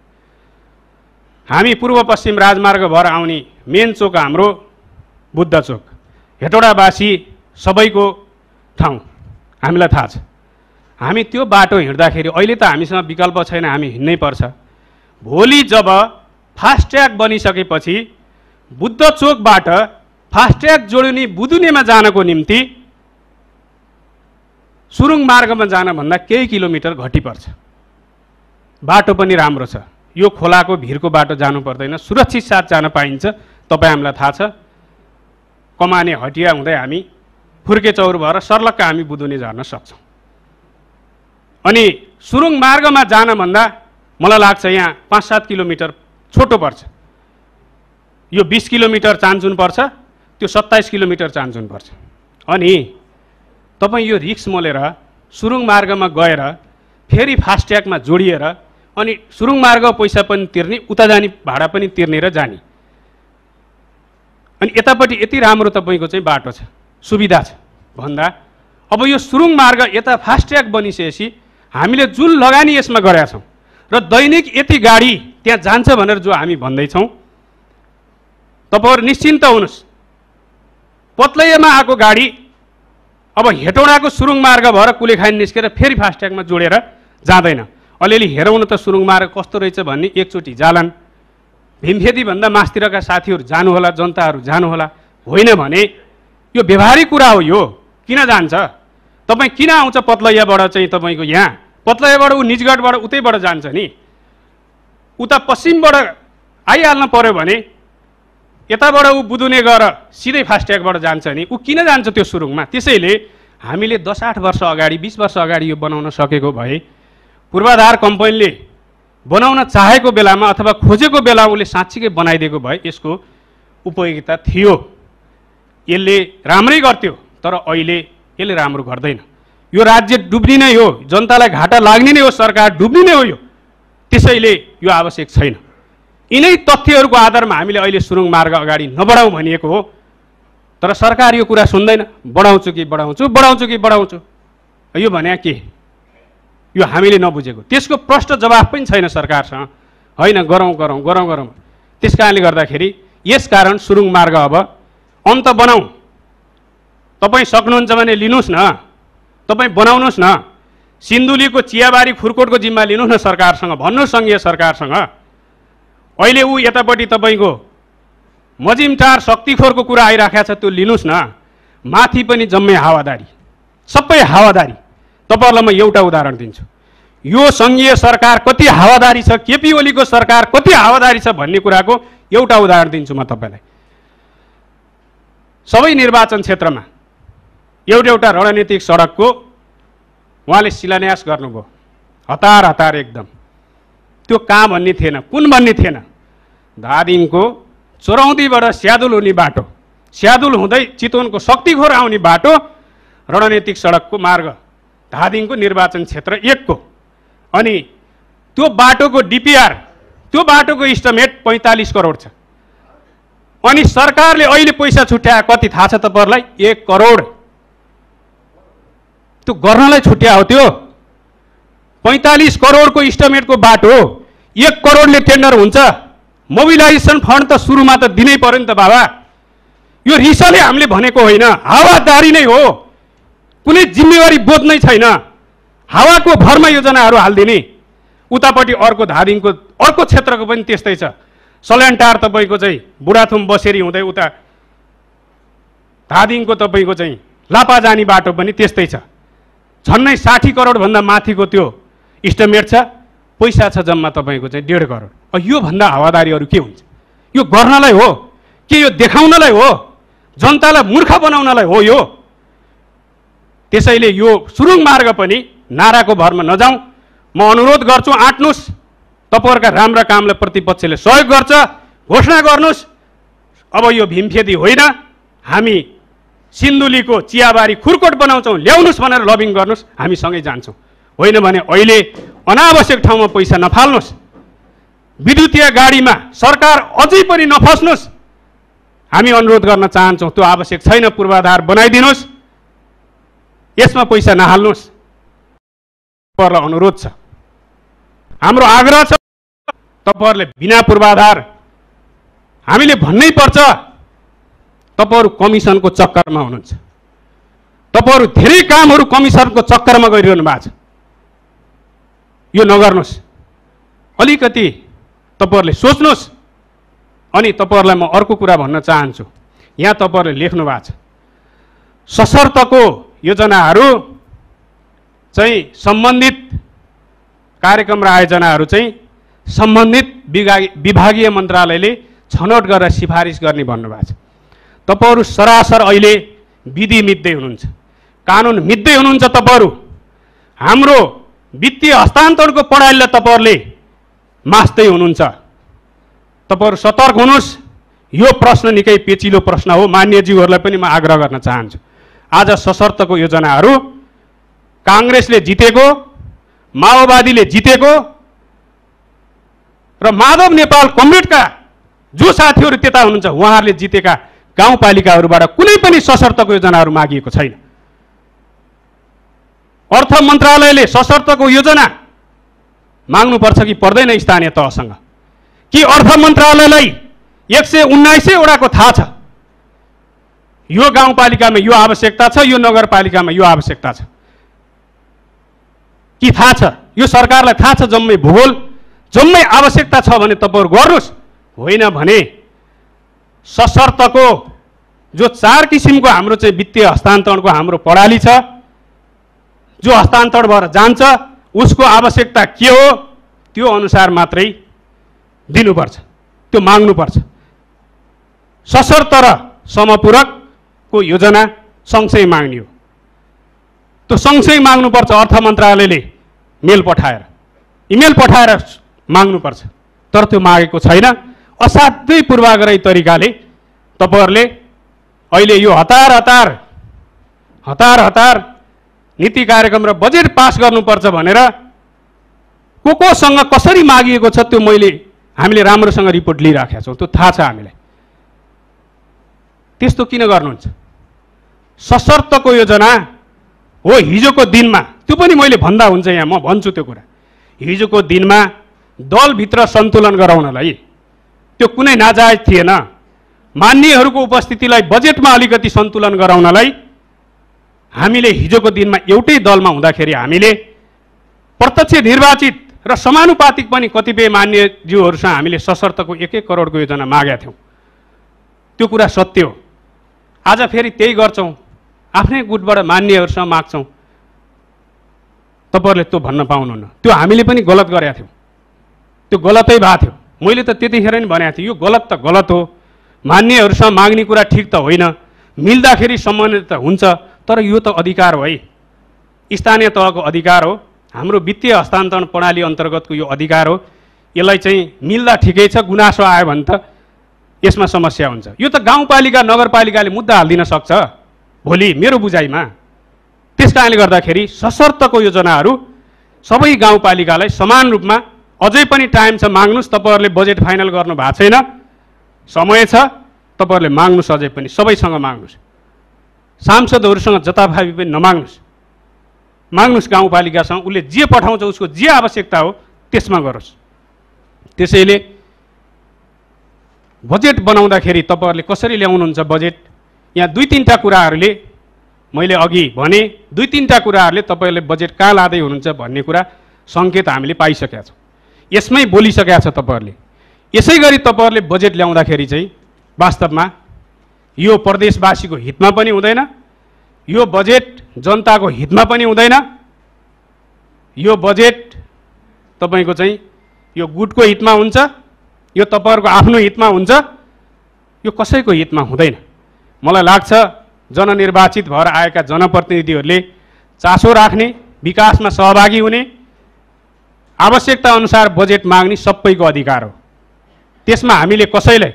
हामी पूर्व पश्चिम राजमार्ग भएर आउने मेन चोक हाम्रो बुद्ध चोक, हेटौडावासी सबैको ठाउँ हामीलाई थाहा छ। हामी त्यो बाटो हिँड्दाखेरि अहिले त हामीसँग विकल्प छैन, हामी हिँड्नै पर्छ। भोलि जब फास्ट ट्र्याक बनिसकेपछि बुद्ध चोकबाट फास्ट ट्र्याक जोडिने बुदुनेमा जानको निम्ति सुरुङ मार्गमा जानभन्दा केही किलोमिटर घटी पर्छ। बाटो पनि राम्रो छ, यो खोलाको भिरको बाटो जानु पर्दैन, सुरक्षित साथ जान पाइन्छ। तपाईँ हामीलाई थाहा छ, कमाने हटिया हुँदै हामी फुर्के चौर भएर सर्लक्क हामी बुदुने झर्न सक्छौँ। अनि सुरुङ मार्गमा जान भन्दा मलाई लाग्छ यहाँ 5-7 किलोमिटर छोटो पर्छ। यो 20 किलोमिटर चान्चुन पर्छ, त्यो 27 किलोमिटर चान्चुन पर्छ। अनि तपाईँ यो रिक्स मोलेर सुरुङ मार्गमा गएर फेरि फास्ट्यागमा जोडिएर अनि सुरुङ मार्ग पैसा पनि तिर्ने, उता जाने भाडा पनि तिर्ने र जाने। अनि यतापट्टि यति राम्रो तपाईँको चाहिँ बाटो छ, सुविधा छ भन्दा अब यो सुरुङ मार्ग यता फास्ट्याग बनिसकेपछि हामीले जुन लगानी यसमा गरेका छौँ र दैनिक यति गाडी त्यहाँ जान्छ भनेर जो हामी भन्दैछौँ, तपाईँहरू निश्चिन्त हुनुहोस्। पत्लैयामा आएको गाडी अब हेटौँडाको सुरुङ मार्ग भएर कुलेखानी निस्केर फेरि फास्ट्यागमा जोडेर जाँदैन। अलिअलि हेरौँ न त सुरुङ मार्ग कस्तो रहेछ भन्ने एकचोटि जालान्। भीमखेती भन्दा मास्तिरका साथीहरू जानुहोला, जनताहरू जानुहोला। होइन भने यो व्यवहारिक कुरा हो। यो किन जान्छ? तपाईँ किन आउँछ पत्लैयाबाट चाहिँ तपाईँको यहाँ? पत्लैयाबाट ऊ निजगढबाट उतैबाट जान्छ नि, उता पश्चिमबाट आइहाल्न पर्यो भने यताबाट ऊ बुदुने गएर सिधै फास्ट्यागबाट जान्छ नि, ऊ किन जान्छ त्यो सुरुङमा? त्यसैले हामीले 10-8 वर्ष अगाडि 20 वर्ष अगाडि यो बनाउन सकेको भए, पूर्वाधार कम्पनीले बनाउन चाहेको बेलामा अथवा खोजेको बेलामा उसले साँच्चीकै बनाइदिएको भए यसको उपयोगिता थियो, यसले राम्रै गर्थ्यो। तर अहिले यसले राम्रो गर्दैन। यो राज्य डुब्ने नै हो, जनतालाई घाटा लाग्ने नै हो, सरकार डुब्ने नै हो। यो त्यसैले यो आवश्यक छैन। यिनै तथ्यहरूको आधारमा हामीले अहिले सुरुङ मार्ग अगाडि नबढाउँ भनिएको हो। तर सरकार यो कुरा सुन्दैन। बढाउँछु कि बढाउँछु, बढाउँछु कि बढाउँछु, यो भने के? यो हामीले नबुझेको, त्यसको प्रष्ट जवाफ पनि छैन सरकारसँग। होइन, गरौँ गरौँ गरौँ गरौँ। त्यस कारणले गर्दाखेरि यसकारण सुरुङ मार्ग अब अन्त बनाऊ। तपाईँ सक्नुहुन्छ भने लिनुहोस् न, तपाईँ बनाउनुहोस् न। सिन्धुलीको चियाबारी खुरकोटको जिम्मा लिनुहोस् न सरकारसँग, भन्नुहोस् सङ्घीय सरकारसँग। अहिले ऊ यतापट्टि तपाईँको मजिमटार शक्तिखोरको कुरा आइराखेको छ, त्यो लिनुहोस् न। माथि पनि जम्मै हावादारी, सबै हावादारी। तपाईँहरूलाई म एउटा उदाहरण दिन्छु। यो सङ्घीय सरकार कति हावादारी छ, केपी ओलीको सरकार कति हावादारी छ भन्ने कुराको एउटा उदाहरण दिन्छु म तपाईँलाई। सबै निर्वाचन क्षेत्रमा एउटा रणनीतिक सडकको उहाँले शिलान्यास गर्नुभयो। हतार हतार एकदम। त्यो कहाँ भन्ने थिएन, कुन भन्ने थिएन। धादिङको चौरौँदीबाट स्यादुल हुने बाटो, स्यादुल हुँदै चितवनको शक्तिखोर आउने बाटो, रणनीतिक सडकको मार्ग धादिङको निर्वाचन क्षेत्र 1 को। अनि त्यो बाटोको डिपिआर, त्यो बाटोको इस्टिमेट 45 करोड छ। अनि सरकारले अहिले पैसा छुट्याए कति थाहा छ तपाईँहरूलाई? 1 करोड। त्यो गर्नलाई छुट्या हो। त्यो 45 करोडको इस्टिमेटको बाटो 1 करोडले टेन्डर हुन्छ। मोबिलाइजेसन फन्ड त सुरुमा त दिनै पर्यो नि त बाबा। यो रिसले हामीले भनेको होइन, हावादारी नै हो। कुनै जिम्मेवारी बोध नै छैन। हावाको भरमा योजनाहरू हालिदिने। उतापट्टि अर्को धादिङको अर्को क्षेत्रको पनि त्यस्तै छ। सल्यानटार तपाईँको चाहिँ बुढाथुम बसेरी हुँदै उता धादिङको तपाईँको चाहिँ लापा जाने बाटो पनि त्यस्तै छ। झन्नै 60 करोडभन्दा माथिको त्यो इस्टिमेट छ। पैसा छ जम्मा तपाईँको चाहिँ 1.5 करोड। यो भन्दा हावादारीहरू के हुन्छ? यो गर्नलाई हो के यो देखाउनलाई हो? जनतालाई मूर्ख बनाउनलाई हो यो? त्यसैले यो सुरुङ मार्ग पनि नाराको भरमा नजाउँ। म अनुरोध गर्छु, आँट्नुहोस्। तपाईँहरूका राम्रा कामलाई प्रतिपक्षले सहयोग गर्छ, घोषणा गर्नुहोस्। अब यो भीमखेती होइन, हामी सिन्धुलीको चियाबारी खुरकोट बनाउँछौँ, ल्याउनुहोस् भनेर लबिङ गर्नुहोस्, हामी सँगै जान्छौँ। होइन भने अहिले अनावश्यक ठाउँमा पैसा नफाल्नुहोस्। विद्युतीय गाडीमा सरकार अझै पनि नफस्नुहोस्। हामी अनुरोध गर्न चाहन्छौँ, त्यो आवश्यक छैन। पूर्वाधार बनाइदिनुहोस्, यसमा पैसा नहाल्नुहोस्। तपाईँहरूलाई अनुरोध छ, हाम्रो आग्रह छ। तपाईँहरूले बिना पूर्वाधार हामीले भन्नै पर्छ। तपाईँहरू कमिसनको चक्करमा हुनुहुन्छ। तपाईँहरू धेरै कामहरू कमिसनको चक्करमा गरिरहनु भएको छ। यो नगर्नुहोस्। अलिकति तपाईँहरूले सोच्नुहोस्। अनि तपाईँहरूलाई म अर्को कुरा भन्न चाहन्छु। यहाँ तपाईँहरूले लेख्नु भएको छ, सशर्तको योजनाहरू चाहिँ सम्बन्धित कार्यक्रम र आयोजनाहरू चाहिँ सम्बन्धित विभागीय मन्त्रालयले छनौट गरेर सिफारिस गर्ने भन्नुभएको छ। तपाईँहरू सरासर अहिले विधि मिच्दै हुनुहुन्छ, कानुन मिच्दै हुनुहुन्छ। तपाईँहरू हाम्रो वित्तीय हस्तान्तरणको प्रणालीलाई तपाईँहरूले मास्दै हुनुहुन्छ। तपाईँहरू सतर्क हुनुहोस्। यो प्रश्न निकै पेचिलो प्रश्न हो। मान्यज्यूहरूलाई पनि म आग्रह गर्न चाहन्छु, आज सशर्तको योजनाहरू काङ्ग्रेसले जितेको, माओवादीले जितेको र माधव नेपाल कमरेडका जो साथीहरू त्यता हुनुहुन्छ उहाँहरूले जितेका गाउँपालिकाहरूबाट कुनै पनि सशर्तको योजनाहरू मागिएको छैन। अर्थ मन्त्रालयले सशर्तको योजना माग्नुपर्छ कि पर्दैन स्थानीय तहसँग? कि अर्थ मन्त्रालयलाई 119 वटाको थाहा छ यो गाउँपालिकामा यो आवश्यकता छ, यो नगरपालिकामा यो आवश्यकता छ कि थाहा छ? यो सरकारलाई थाहा छ जम्मै भूगोल, जम्मै आवश्यकता छ भने तपाईँहरू गर्नुहोस्। होइन भने सशर्तको जो 4 किसिमको हाम्रो चाहिँ वित्तीय हस्तान्तरणको हाम्रो प्रणाली छ, जो हस्तान्तरण भएर जान्छ उसको आवश्यकता के हो त्यो अनुसार मात्रै दिनुपर्छ, त्यो माग्नुपर्छ। सशर्त र समपूरकको योजना सँगसँगै माग्ने हो। त्यो सँगसँगै माग्नुपर्छ। अर्थ मन्त्रालयले मेल पठाएर, इमेल पठाएर माग्नुपर्छ। तर त्यो मागेको छैन। असाध्यै पूर्वाग्रही तरिकाले तपाईँहरूले अहिले यो हतार नीति कार्यक्रम र बजेट पास गर्नुपर्छ भनेर कोसँग कसरी मागिएको छ त्यो हामीले राम्रोसँग रिपोर्ट लिइराखेका छौँ, त्यो थाहा छ हामीलाई। त्यस्तो किन गर्नुहुन्छ? सशर्तको योजना हो हिजोको दिनमा, त्यो पनि मैले भन्दा हुन्छ यहाँ, म भन्छु त्यो कुरा। हिजोको दिनमा दलभित्र सन्तुलन गराउनलाई त्यो कुनै नाजायज थिएन। मान्यहरूको उपस्थितिलाई बजेटमा अलिकति सन्तुलन गराउनलाई हामीले हिजोको दिनमा एउटै दलमा हुँदाखेरि हामीले प्रत्यक्ष निर्वाचित र समानुपातिक पनि कतिपय मान्यज्यूहरूसँग हामीले सशर्तको 1-1 करोडको योजना मागेका थियौँ। त्यो कुरा सत्य हो। आज फेरि त्यही गर्छौँ, आफ्नै गुटबाट मान्यहरूसँग माग्छौँ। तपाईँहरूले त्यो भन्न पाउनुहुन्न। त्यो हामीले पनि गलत गरेका थियौँ, त्यो गलतै भएको थियो। मैले त त्यतिखेर नि भनेको थिएँ यो गलत त गलत हो, मान्यहरूसँग माग्ने कुरा ठिक त होइन, मिल्दाखेरि सम्मानित हुन्छ, तर यो त अधिकार हो है, स्थानीय तहको अधिकार हो, हाम्रो वित्तीय हस्तान्तरण प्रणाली अन्तर्गतको यो अधिकार हो। यसलाई चाहिँ मिल्दा ठिकै छ, गुनासो आयो भने त यसमा समस्या हुन्छ। यो त गाउँपालिका नगरपालिकाले मुद्दा हालिदिन सक्छ भोलि मेरो बुझाइमा। त्यस कारणले गर्दाखेरि सशर्तको योजनाहरू सबै गाउँपालिकालाई समान रूपमा, अझै पनि टाइम छ, माग्नुहोस्। तपाईँहरूले बजेट फाइनल गर्नु भएको छैन, समय छ, तपाईँहरूले माग्नुहोस्, अझै पनि सबैसँग माग्नुहोस्। सांसदहरूसँग जताभावी पनि नमाग्नुहोस्, माग्नुहोस् गाउँपालिकासँग। उसले जे पठाउँछ उसको जे आवश्यकता हो त्यसमा गरोस्। त्यसैले बजेट बनाउँदाखेरि तपाईँहरूले कसरी ल्याउनुहुन्छ बजेट, यहाँ 2-3टा कुराहरूले मैले अघि भने, 2-3टा कुराहरूले तपाईँहरूले बजेट कहाँ लाँदै हुनुहुन्छ भन्ने कुरा सङ्केत हामीले पाइसकेका छौँ, यसमै बोलिसकेका छ तपाईँहरूले। यसै गरी तपाईँहरूले बजेट ल्याउँदाखेरि चाहिँ वास्तवमा यो प्रदेशवासीको हितमा पनि हुँदैन, यो बजेट जनताको हितमा पनि हुँदैन, यो बजेट तपाईँको चाहिँ यो गुटको हितमा हुन्छ, यो तपाईँहरूको आफ्नो हितमा हुन्छ, यो कसैको हितमा हुँदैन। मलाई लाग्छ जननिर्वाचित भएर आएका जनप्रतिनिधिहरूले चासो राख्ने, विकासमा सहभागी हुने, आवश्यकता अनुसार बजेट माग्ने सबैको अधिकार हो। त्यसमा हामीले कसैलाई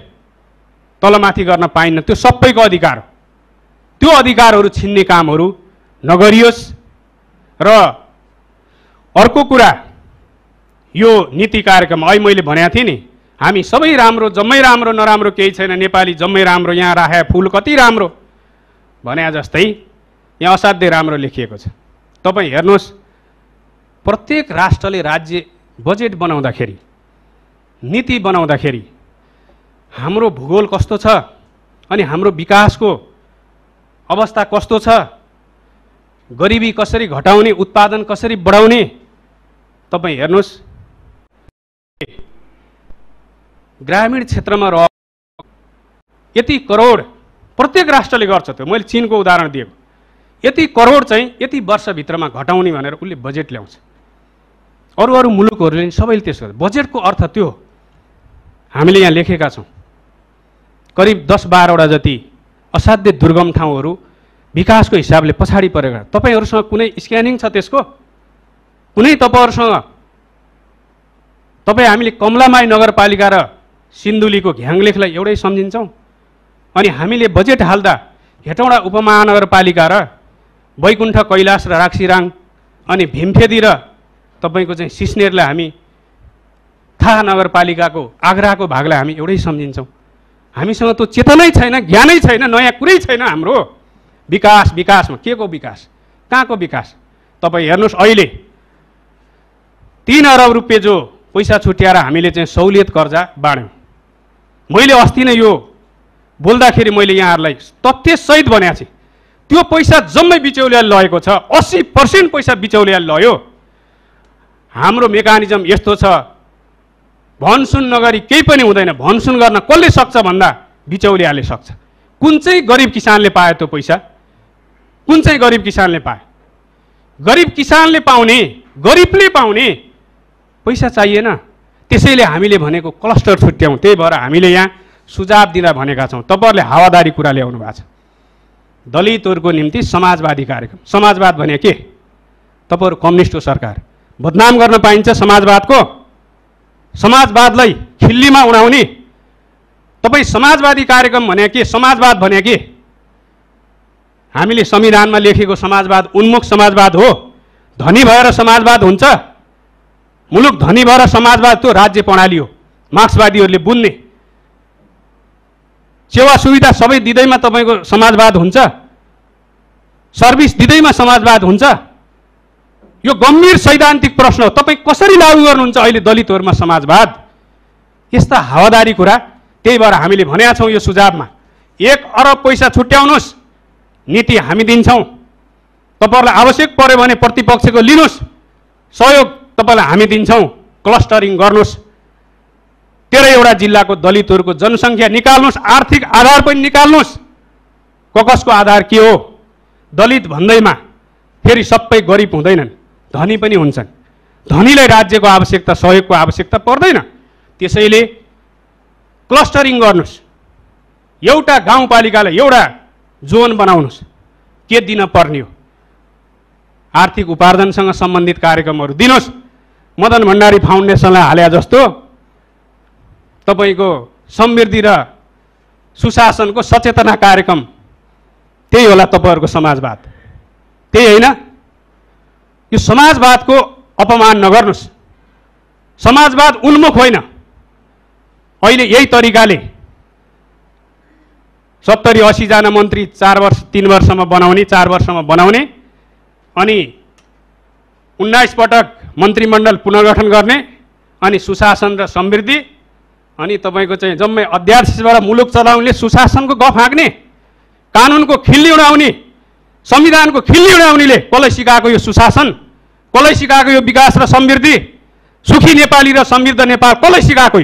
तलमाथि गर्न पाइन्न, त्यो सबैको अधिकार हो। त्यो अधिकारहरू छिन्ने कामहरू नगरियोस्। र अर्को कुरा, यो नीति कार्यक्रम अहिले मैले भनेको थिएँ नि, हामी सबै राम्रो, जम्मै राम्रो, नराम्रो केही छैन, नेपाली जम्मै राम्रो, यहाँ राखे फुल कति राम्रो भने जस्तै यहाँ असाध्यै राम्रो लेखिएको छ। तपाईँ हेर्नुहोस्, प्रत्येक राष्ट्रले राज्य बजेट बनाउँदाखेरि, नीति बनाउँदाखेरि हाम्रो भूगोल कस्तो छ अनि हाम्रो विकासको अवस्था कस्तो छ, गरिबी कसरी घटाउने, उत्पादन कसरी बढाउने, तपाईँ हेर्नुहोस्। ग्रामीण क्षेत्रमा यति करोड प्रत्येक राष्ट्रले गर्छ। त्यो मैले चीनको उदाहरण दिएको, यति करोड चाहिँ यति वर्षभित्रमा घटाउने भनेर उसले बजेट ल्याउँछ। अरू मुलुकहरूले सबैले त्यसो गर्छ। बजेटको अर्थ त्यो हामीले यहाँ लेखेका छौँ। करिब 10-12वटा जति असाध्य दुर्गम ठाउँहरू विकासको हिसाबले पछाडि परेका। तपाईँहरूसँग कुनै स्क्यानिङ छ त्यसको? कुनै तपाईहरुसँग तपाईँ हामीले कमलामाई नगरपालिका र सिन्धुलीको घ्याङलेखलाई एउटै सम्झिन्छौँ, अनि हामीले बजेट हाल्दा हेटौँडा उपमहानगरपालिका र बैकुण्ठ कैलाश र राक्सिराङ अनि भीमफेदी र तपाईँको चाहिँ सिस्नेरलाई हामी थाहा नगरपालिकाको आग्राको भागलाई हामी एउटै सम्झिन्छौँ। हामीसँग त्यो चेतनै छैन, ज्ञानै छैन, नयाँ कुरै छैन। हाम्रो विकास विकासमा के को विकास, कहाँको विकास? तपाईँ हेर्नुहोस्, अहिले 3 अरब रुपियाँ जो पैसा छुट्याएर हामीले चाहिँ सहुलियत कर्जा बाँड्यौँ। मैले अस्ति नै यो बोल्दाखेरि मैले यहाँहरूलाई तथ्यसहित भनेको छु, त्यो पैसा जम्मै बिचौलियाले लगेको छ। 80% पैसा बिचौलियाले लग्यो। हाम्रो मेकानिजम यस्तो छ, भनसुन नगरी केही पनि हुँदैन। भनसुन गर्न कसले सक्छ भन्दा बिचौलियाले सक्छ। कुन चाहिँ गरिब किसानले पायो त्यो पैसा? कुन चाहिँ गरिब किसानले पायो? गरिब किसानले पाउने, गरिबले पाउने पैसा चाहिएन। त्यसैले हामीले भनेको क्लस्टर छुट्याउँ। त्यही भएर हामीले यहाँ सुझाव दिँदा भनेका छौँ। तपाईँहरूले हावादारी कुरा ल्याउनु भएको छ। दलितहरूको निम्ति समाजवादी कार्यक्रम। समाजवाद भने के? तपाईँहरू कम्युनिस्टको सरकार बदनाम गर्न पाइन्छ। समाजवादको, समाजवादलाई खिल्लीमा उडाउने तपाईँ समाजवादी कार्यक्रम भने के? समाजवाद भने के? हामीले संविधानमा लेखेको समाजवाद उन्मुख समाजवाद हो। धनी भएर समाजवाद हुन्छ? मुलुक धनी भएर समाजवाद त्यो राज्य प्रणाली हो। मार्क्सवादीहरूले बुझ्ने सेवा सुविधा सबै दिँदैमा तपाईँको समाजवाद हुन्छ? सर्भिस दिँदैमा समाजवाद हुन्छ? यो गम्भीर सैद्धान्तिक प्रश्न हो। तपाईँ कसरी लागू गर्नुहुन्छ अहिले दलितहरूमा समाजवाद? यस्ता हावादारी कुरा। त्यही भएर हामीले भनेका छौँ यो सुझावमा, 1 अरब पैसा छुट्याउनुहोस्, नीति हामी दिन्छौँ। तपाईँहरूलाई आवश्यक पर्यो भने प्रतिपक्षको लिनुहोस्, सहयोग तपाईँलाई हामी दिन्छौँ। क्लस्टरिङ गर्नुहोस्, 13वटा जिल्लाको दलितहरूको जनसङ्ख्या निकाल्नुहोस्, आर्थिक आधार पनि निकाल्नुहोस्। ककसको आधार के हो? दलित भन्दैमा फेरि सबै गरिब हुँदैनन्, धनी पनि हुन्छन्। धनीलाई राज्यको आवश्यकता, सहयोगको आवश्यकता पर्दैन। त्यसैले क्लस्टरिङ गर्नुहोस्, एउटा गाउँपालिकालाई एउटा जोन बनाउनुहोस्। के दिन पर्ने हो? आर्थिक उपार्जनसँग सम्बन्धित कार्यक्रमहरू दिनुहोस्। मदन भण्डारी फाउन्डेसनलाई हाले जस्तो तपाईँको समृद्धि र सुशासनको सचेतना कार्यक्रम, त्यही होला तपाईँहरूको समाजवाद, त्यही होइन? यो समाजवादको अपमान नगर्नुहोस्। समाजवाद उन्मुख होइन। अहिले यही तरिकाले 70-80 जना मन्त्री 3 वर्षमा बनाउने, 4 वर्षमा बनाउने, अनि 19 पटक मन्त्रीमण्डल पुनर्गठन गर्ने, अनि सुशासन र समृद्धि, अनि तपाईँको चाहिँ जम्मै अध्यादेशबाट मुलुक चलाउनेले सुशासनको गफ हाँक्ने, कानुनको खिल्ली उडाउने, संविधानको खिल्ली उडाउनेले कसलाई सिकाएको यो सुशासन? कसलाई सिकाएको यो विकास र समृद्धि? सुखी नेपाली र समृद्ध नेपाल कसलाई सिकाएको?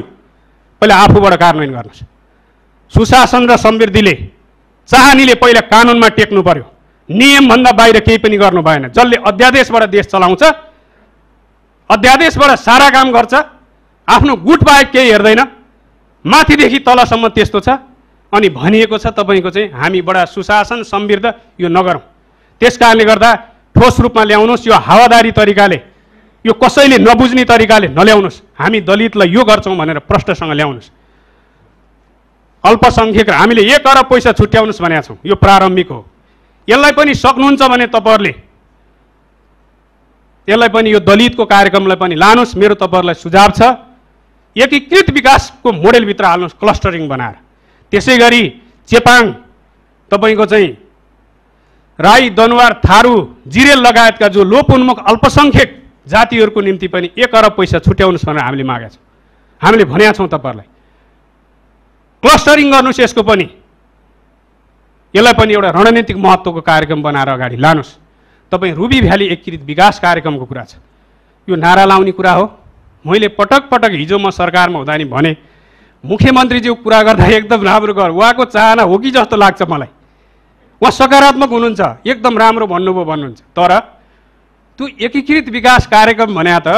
पहिला आफूबाट कार्यान्वयन गर्नुहोस्। सुशासन र समृद्धिले चाहनीले पहिला कानुनमा टेक्नु पर्यो। नियमभन्दा बाहिर केही पनि गर्नु भएन। जसले अध्यादेशबाट देश चलाउँछ, अध्यादेशबाट सारा काम गर्छ, आफ्नो गुट बाहेक केही हेर्दैन, माथिदेखि तलसम्म त्यस्तो छ। अनि भनिएको छ तपाईँको चाहिँ हामी बडा सुशासन समृद्ध यो नगरौँ। त्यस कारणले गर्दा ठोस रूपमा ल्याउनुहोस्। यो हावादारी तरिकाले, यो कसैले नबुझ्ने तरिकाले नल्याउनुहोस्। हामी दलितलाई यो गर्छौँ भनेर प्रश्नसँग ल्याउनुहोस्। अल्पसङ्ख्यक हामीले 1 अरब पैसा छुट्याउनुहोस् भनेका छौँ। यो प्रारम्भिक हो। यसलाई पनि सक्नुहुन्छ भने तपाईँहरूले यसलाई पनि, यो दलितको कार्यक्रमलाई पनि लानुहोस्। मेरो तपाईँहरूलाई सुझाव छ, एकीकृत विकासको मोडेलभित्र हाल्नुहोस्, क्लस्टरिङ बनाएर। त्यसै गरी चेपाङ तपाईँको चाहिँ राई, दनुवार, थारू, जिरेल लगायतका जो लोपोन्मुख अल्पसङ्ख्यक जातिहरूको निम्ति पनि 1 अरब पैसा छुट्याउनुहोस् भनेर हामीले मागेका छौँ। हामीले भनेका छौँ तपाईँहरूलाई क्लस्टरिङ गर्नुहोस्। यसको पनि, यसलाई पनि एउटा रणनीतिक महत्त्वको कार्यक्रम बनाएर अगाडि लानुहोस्। तपाईँ रुबी भ्याली एकीकृत विकास कार्यक्रमको कुरा छ, यो नारा लाउने कुरा हो। मैले पटक पटक हिजो म सरकारमा हुँदा नि भने, मुख्यमन्त्रीज्यू कुरा गर्दा एकदम राम्रो गर, उहाँको चाहना हो कि जस्तो लाग्छ मलाई। उहाँ सकारात्मक हुनुहुन्छ, एकदम राम्रो भन्नुभयो भन्नुहुन्छ। तर त्यो एकीकृत विकास कार्यक्रम भने त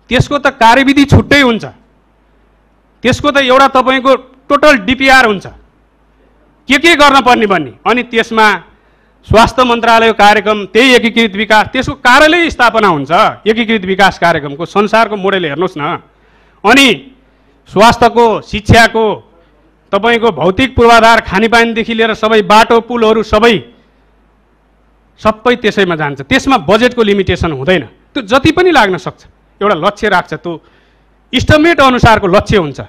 त्यसको त कार्यविधि छुट्टै हुन्छ। त्यसको त एउटा तपाईँको टोटल डिपिआर हुन्छ, के गर्न पर्ने भन्ने। अनि त्यसमा स्वास्थ्य मन्त्रालयको कार्यक्रम त्यही एकीकृत विकास, त्यसको कार्यालय स्थापना हुन्छ एकीकृत विकास कार्यक्रमको। संसारको मोडेल हेर्नुहोस् न। अनि स्वास्थ्यको, शिक्षाको, तपाईँको भौतिक पूर्वाधार, खानेपानीदेखि लिएर सबै बाटो पुलहरू सबै त्यसैमा जान्छ। त्यसमा बजेटको लिमिटेसन हुँदैन। त्यो जति पनि लाग्न सक्छ। एउटा लक्ष्य राख्छ, त्यो इस्टिमेट अनुसारको लक्ष्य हुन्छ।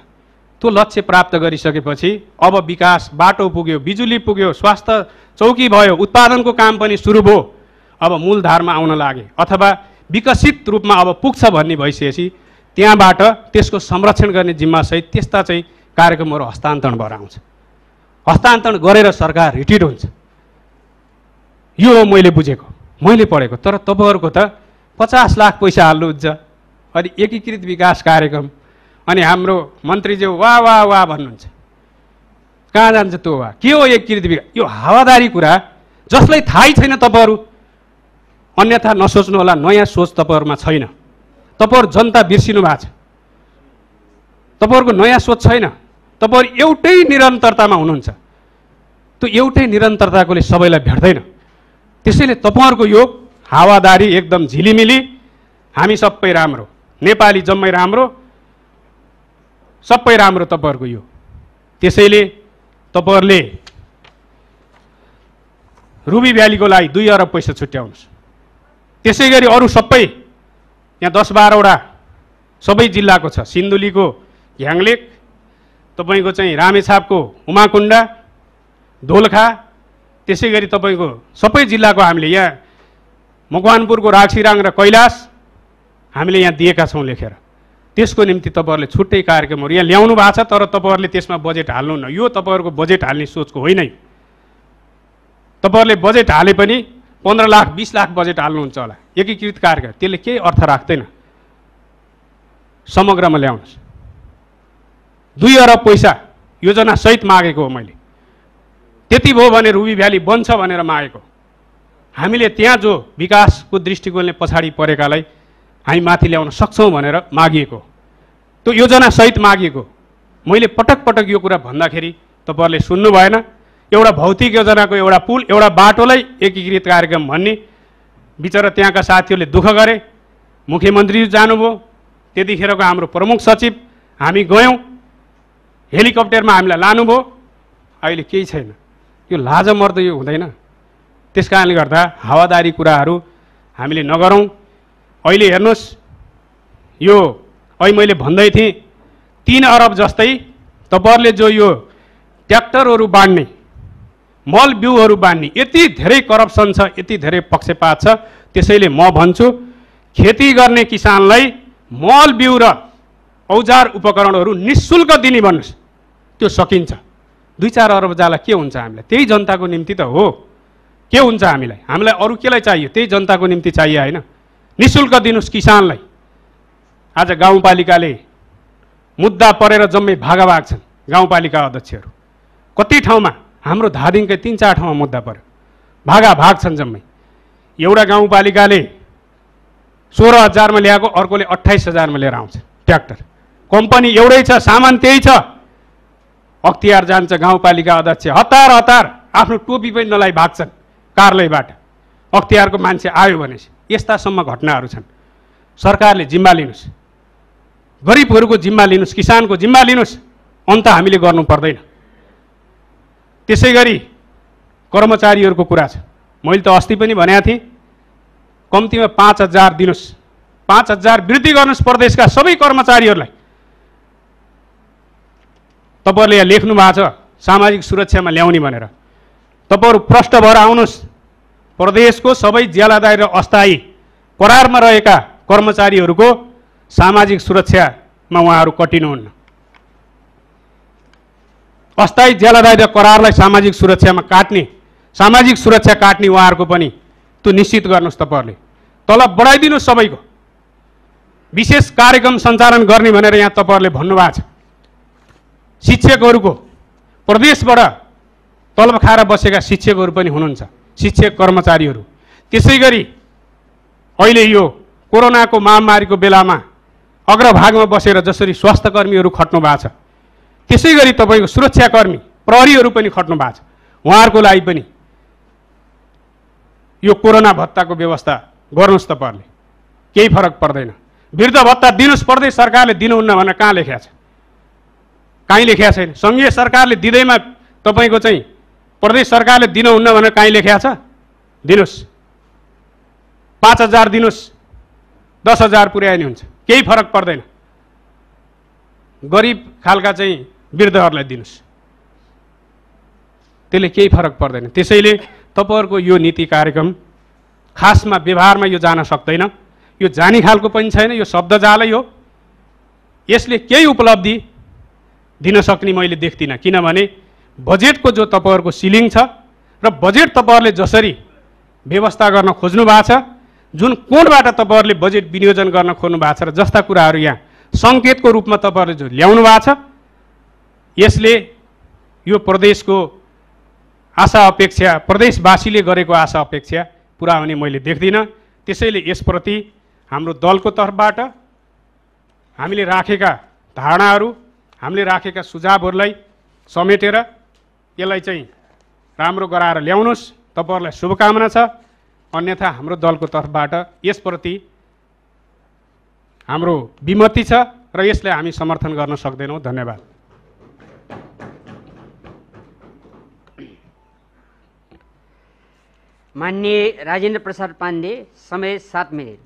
त्यो लक्ष्य प्राप्त गरिसकेपछि अब विकास, बाटो पुग्यो, बिजुली पुग्यो, स्वास्थ्य चौकी भयो, उत्पादनको काम पनि सुरु भयो, अब मूलधारमा आउन लागे अथवा विकसित रूपमा अब पुग्छ भन्ने भइसकेपछि त्यहाँबाट त्यसको संरक्षण गर्ने जिम्मासहित त्यस्ता चाहिँ कार्यक्रमहरू हस्तान्तरण भएर आउँछ। हस्तान्तरण गरेर सरकार रिटिड हुन्छ। यो हो मैले बुझेको, मैले पढेको। तर तपाईँहरूको त 50 लाख पैसा हाल्नुहुन्छ अनि एकीकृत विकास कार्यक्रम, अनि हाम्रो मन्त्रीज्यू वाह वाह वाह भन्नुहुन्छ। कहाँ जान्छ त्यो वाह? के हो एकीकृत विकास? यो हावादारी कुरा जसलाई थाहै छैन तपाईँहरू, अन्यथा नसोच्नु होला, नयाँ सोच तपाईँहरूमा छैन। तपाईँहरू जनता बिर्सिनु भएको छ। तपाईँहरूको नयाँ सोच छैन। तपाईँहरू एउटै निरन्तरतामा हुनुहुन्छ। त्यो एउटै निरन्तरताकोले सबैलाई भेट्दैन। त्यसैले तपाईँहरूको यो हावादारी एकदम झिलिमिली, हामी सबै राम्रो, नेपाली जम्मै राम्रो, सबै राम्रो तपाईँहरूको यो। त्यसैले तपाईँहरूले रुबी भ्यालीको लागि 2 अरब पैसा छुट्याउनुहोस्। त्यसै गरी अरू सबै यहाँ 10-12वटा सबै जिल्लाको छ। सिन्धुलीको ह्याङलेक, तपाईँको चाहिँ रामेछापको उमाकुण्डा, दोलखा, त्यसै गरी तपाईँको सबै जिल्लाको हामीले यहाँ मकवानपुरको राक्षीराङ र कैलाश हामीले यहाँ दिएका छौँ लेखेर। त्यसको निम्ति तपाईँहरूले छुट्टै कार्यक्रमहरू यहाँ ल्याउनु भएको छ। तर तपाईँहरूले त्यसमा बजेट हाल्नु न। यो तपाईँहरूको बजेट हाल्ने सोचको होइन। तपाईँहरूले बजेट हाले पनि 15 लाख 20 लाख बजेट हाल्नुहुन्छ होला एकीकृत कार्यक्रम, त्यसले केही अर्थ राख्दैन। समग्रमा ल्याउनुहोस्। 2 अरब पैसा योजना सहित मागेको हो मैले। त्यति भयो भने रुबी भ्याली बन्छ भनेर मागेको। हामीले त्यहाँ जो विकासको दृष्टिकोणले पछाडि परेकालाई हामी माथि ल्याउन सक्छौँ भनेर मागिएको, त्यो योजना सहित मागिएको। मैले पटक पटक यो कुरा भन्दाखेरि तपाईँहरूले सुन्नु भएन। एउटा भौतिक योजनाको एउटा पुल, एउटा बाटोलाई एकीकृत कार्यक्रम भन्ने बिचरा त्यहाँका साथीहरूले दुःख गरे। मुख्यमन्त्री जानुभयो, त्यतिखेरको हाम्रो प्रमुख सचिव, हामी गयौँ, हेलिकप्टरमा हामीलाई लानुभयो। अहिले केही छैन। यो लाजमर्दो यो हुँदैन। त्यस कारणले गर्दा हावादारी कुराहरू हामीले नगरौँ। अहिले हेर्नुहोस्, यो अहिले मैले भन्दै थिएँ 3 अरब जस्तै तपाईँहरूले जो यो ट्र्याक्टरहरू बाँड्ने, मल बिउहरू बाँड्ने, यति धेरै करप्सन छ, यति धेरै पक्षपात छ। त्यसैले म भन्छु खेती गर्ने किसानलाई मल बिउ र औजार उपकरणहरू निःशुल्क दिने भन्नुहोस्। त्यो सकिन्छ। 2-4 अरब जाला के हुन्छ हामीलाई? त्यही जनताको निम्ति त हो। के हुन्छ हामीलाई? हामीलाई अरू केलाई चाहियो? त्यही जनताको निम्ति चाहियो होइन? निःशुल्क दिनुहोस् किसानलाई। आज गाउँपालिकाले मुद्दा परेर जम्मै भागाभाग छन्। गाउँपालिका अध्यक्षहरू कति ठाउँमा, हाम्रो धादिङकै 3-4 ठाउँमा मुद्दा पर्यो, भागाभाग छन् जम्मै। एउटा गाउँपालिकाले 16,000 मा ल्याएको, अर्कोले 28,000 मा लिएर आउँछ ट्र्याक्टर। कम्पनी एउटै छ, सामान त्यही छ। अख्तियार जान्छ गाउँपालिका अध्यक्ष हतार हतार आफ्नो टोपी पनि नलाई भाग्छन् कार्यालयबाट। अख्तियारको मान्छे आयो भनेपछि यस्तासम्म घटनाहरू छन्। सरकारले जिम्मा लिनुहोस्, गरिबहरूको जिम्मा लिनुहोस्, किसानको जिम्मा लिनुहोस्। अन्त हामीले गर्नु पर्दैन। त्यसै गरी कर्मचारीहरूको कुरा छ। मैले त अस्ति पनि भनेको थिएँ, कम्तीमा 5,000 दिनुहोस्, 5,000 वृद्धि गर्नुहोस् प्रदेशका सबै कर्मचारीहरूलाई। तपाईँहरूले यहाँ लेख्नु भएको छ सामाजिक सुरक्षामा ल्याउने भनेर। तपाईँहरू प्रष्ट भएर आउनुहोस्। प्रदेशको सबै ज्यालादाय र अस्थायी करारमा रहेका कर्मचारीहरूको सामाजिक सुरक्षामा उहाँहरू कटिनुहुन्न। अस्थायी ज्यालादाय र करारलाई सामाजिक सुरक्षामा काट्ने, सामाजिक सुरक्षा काट्ने उहाँहरूको पनि त्यो निश्चित गर्नुहोस्। तपाईँहरूले तलब बढाइदिनुहोस् सबैको। विशेष कार्यक्रम सञ्चालन गर्ने भनेर यहाँ तपाईँहरूले भन्नुभएको छ। शिक्षकहरूको प्रदेशबाट तलब खाएर बसेका शिक्षकहरू पनि हुनुहुन्छ, शिक्षक कर्मचारीहरू। त्यसै गरी अहिले यो कोरोनाको महामारीको बेलामा अग्रभागमा बसेर जसरी स्वास्थ्यकर्मीहरू खट्नु भएको छ, त्यसै गरी तपाईँको सुरक्षाकर्मी प्रहरीहरू पनि खट्नु भएको छ। उहाँहरूको लागि पनि यो कोरोना भत्ताको व्यवस्था गर्नुहोस् तपाईँहरूले, केही फरक पर्दैन। वृद्ध भत्ता दिनुहोस्, प्रदेश सरकारले दिनुहुन्न भनेर कहाँ लेखेको छ? कहीँ लेखेको छैन। सङ्घीय सरकारले दिँदैमा तपाईँको चाहिँ प्रदेश सरकारले दिनुहुन्न भनेर कहीँ लेखेको छ? दिनुहोस्, 5,000 दिनुहोस्, 10,000 पुर्याए नि हुन्छ, केही फरक पर्दैन। गरिब खालका चाहिँ वृद्धहरूलाई दिनुहोस्, त्यसले केही फरक पर्दैन। त्यसैले तपाईँहरूको यो नीति कार्यक्रम खासमा व्यवहारमा यो जान सक्दैन, यो जानी खालको पनि छैन, यो शब्दजालै हो। यसले केही उपलब्धि दिन सक्ने मैले देख्दिनँ, किनभने बजेटको जो तपाईँहरूको सिलिङ छ र बजेट तपाईँहरूले जसरी व्यवस्था गर्न खोज्नु भएको छ, जुन कोणबाट तपाईँहरूले बजेट विनियोजन गर्न खोज्नु भएको छ र जस्ता कुराहरू यहाँ सङ्केतको रूपमा तपाईँहरूले जो ल्याउनु भएको छ, यसले यो प्रदेशको आशा अपेक्षा, प्रदेशवासीले गरेको आशा अपेक्षा पुरा हुने मैले देख्दिनँ। त्यसैले यसप्रति हाम्रो दलको तर्फबाट हामीले राखेका धारणाहरू, हामीले राखेका सुझावहरूलाई समेटेर यसलाई चाहिँ राम्रो गराएर ल्याउनुहोस्। तपाईँहरूलाई शुभकामना छ। अन्यथा हाम्रो दलको तर्फबाट यसप्रति हाम्रो विमति छ र यसलाई हामी समर्थन गर्न सक्दैनौँ। धन्यवाद। माननीय राजेन्द्र प्रसाद पाण्डे, समय 7 मिनट।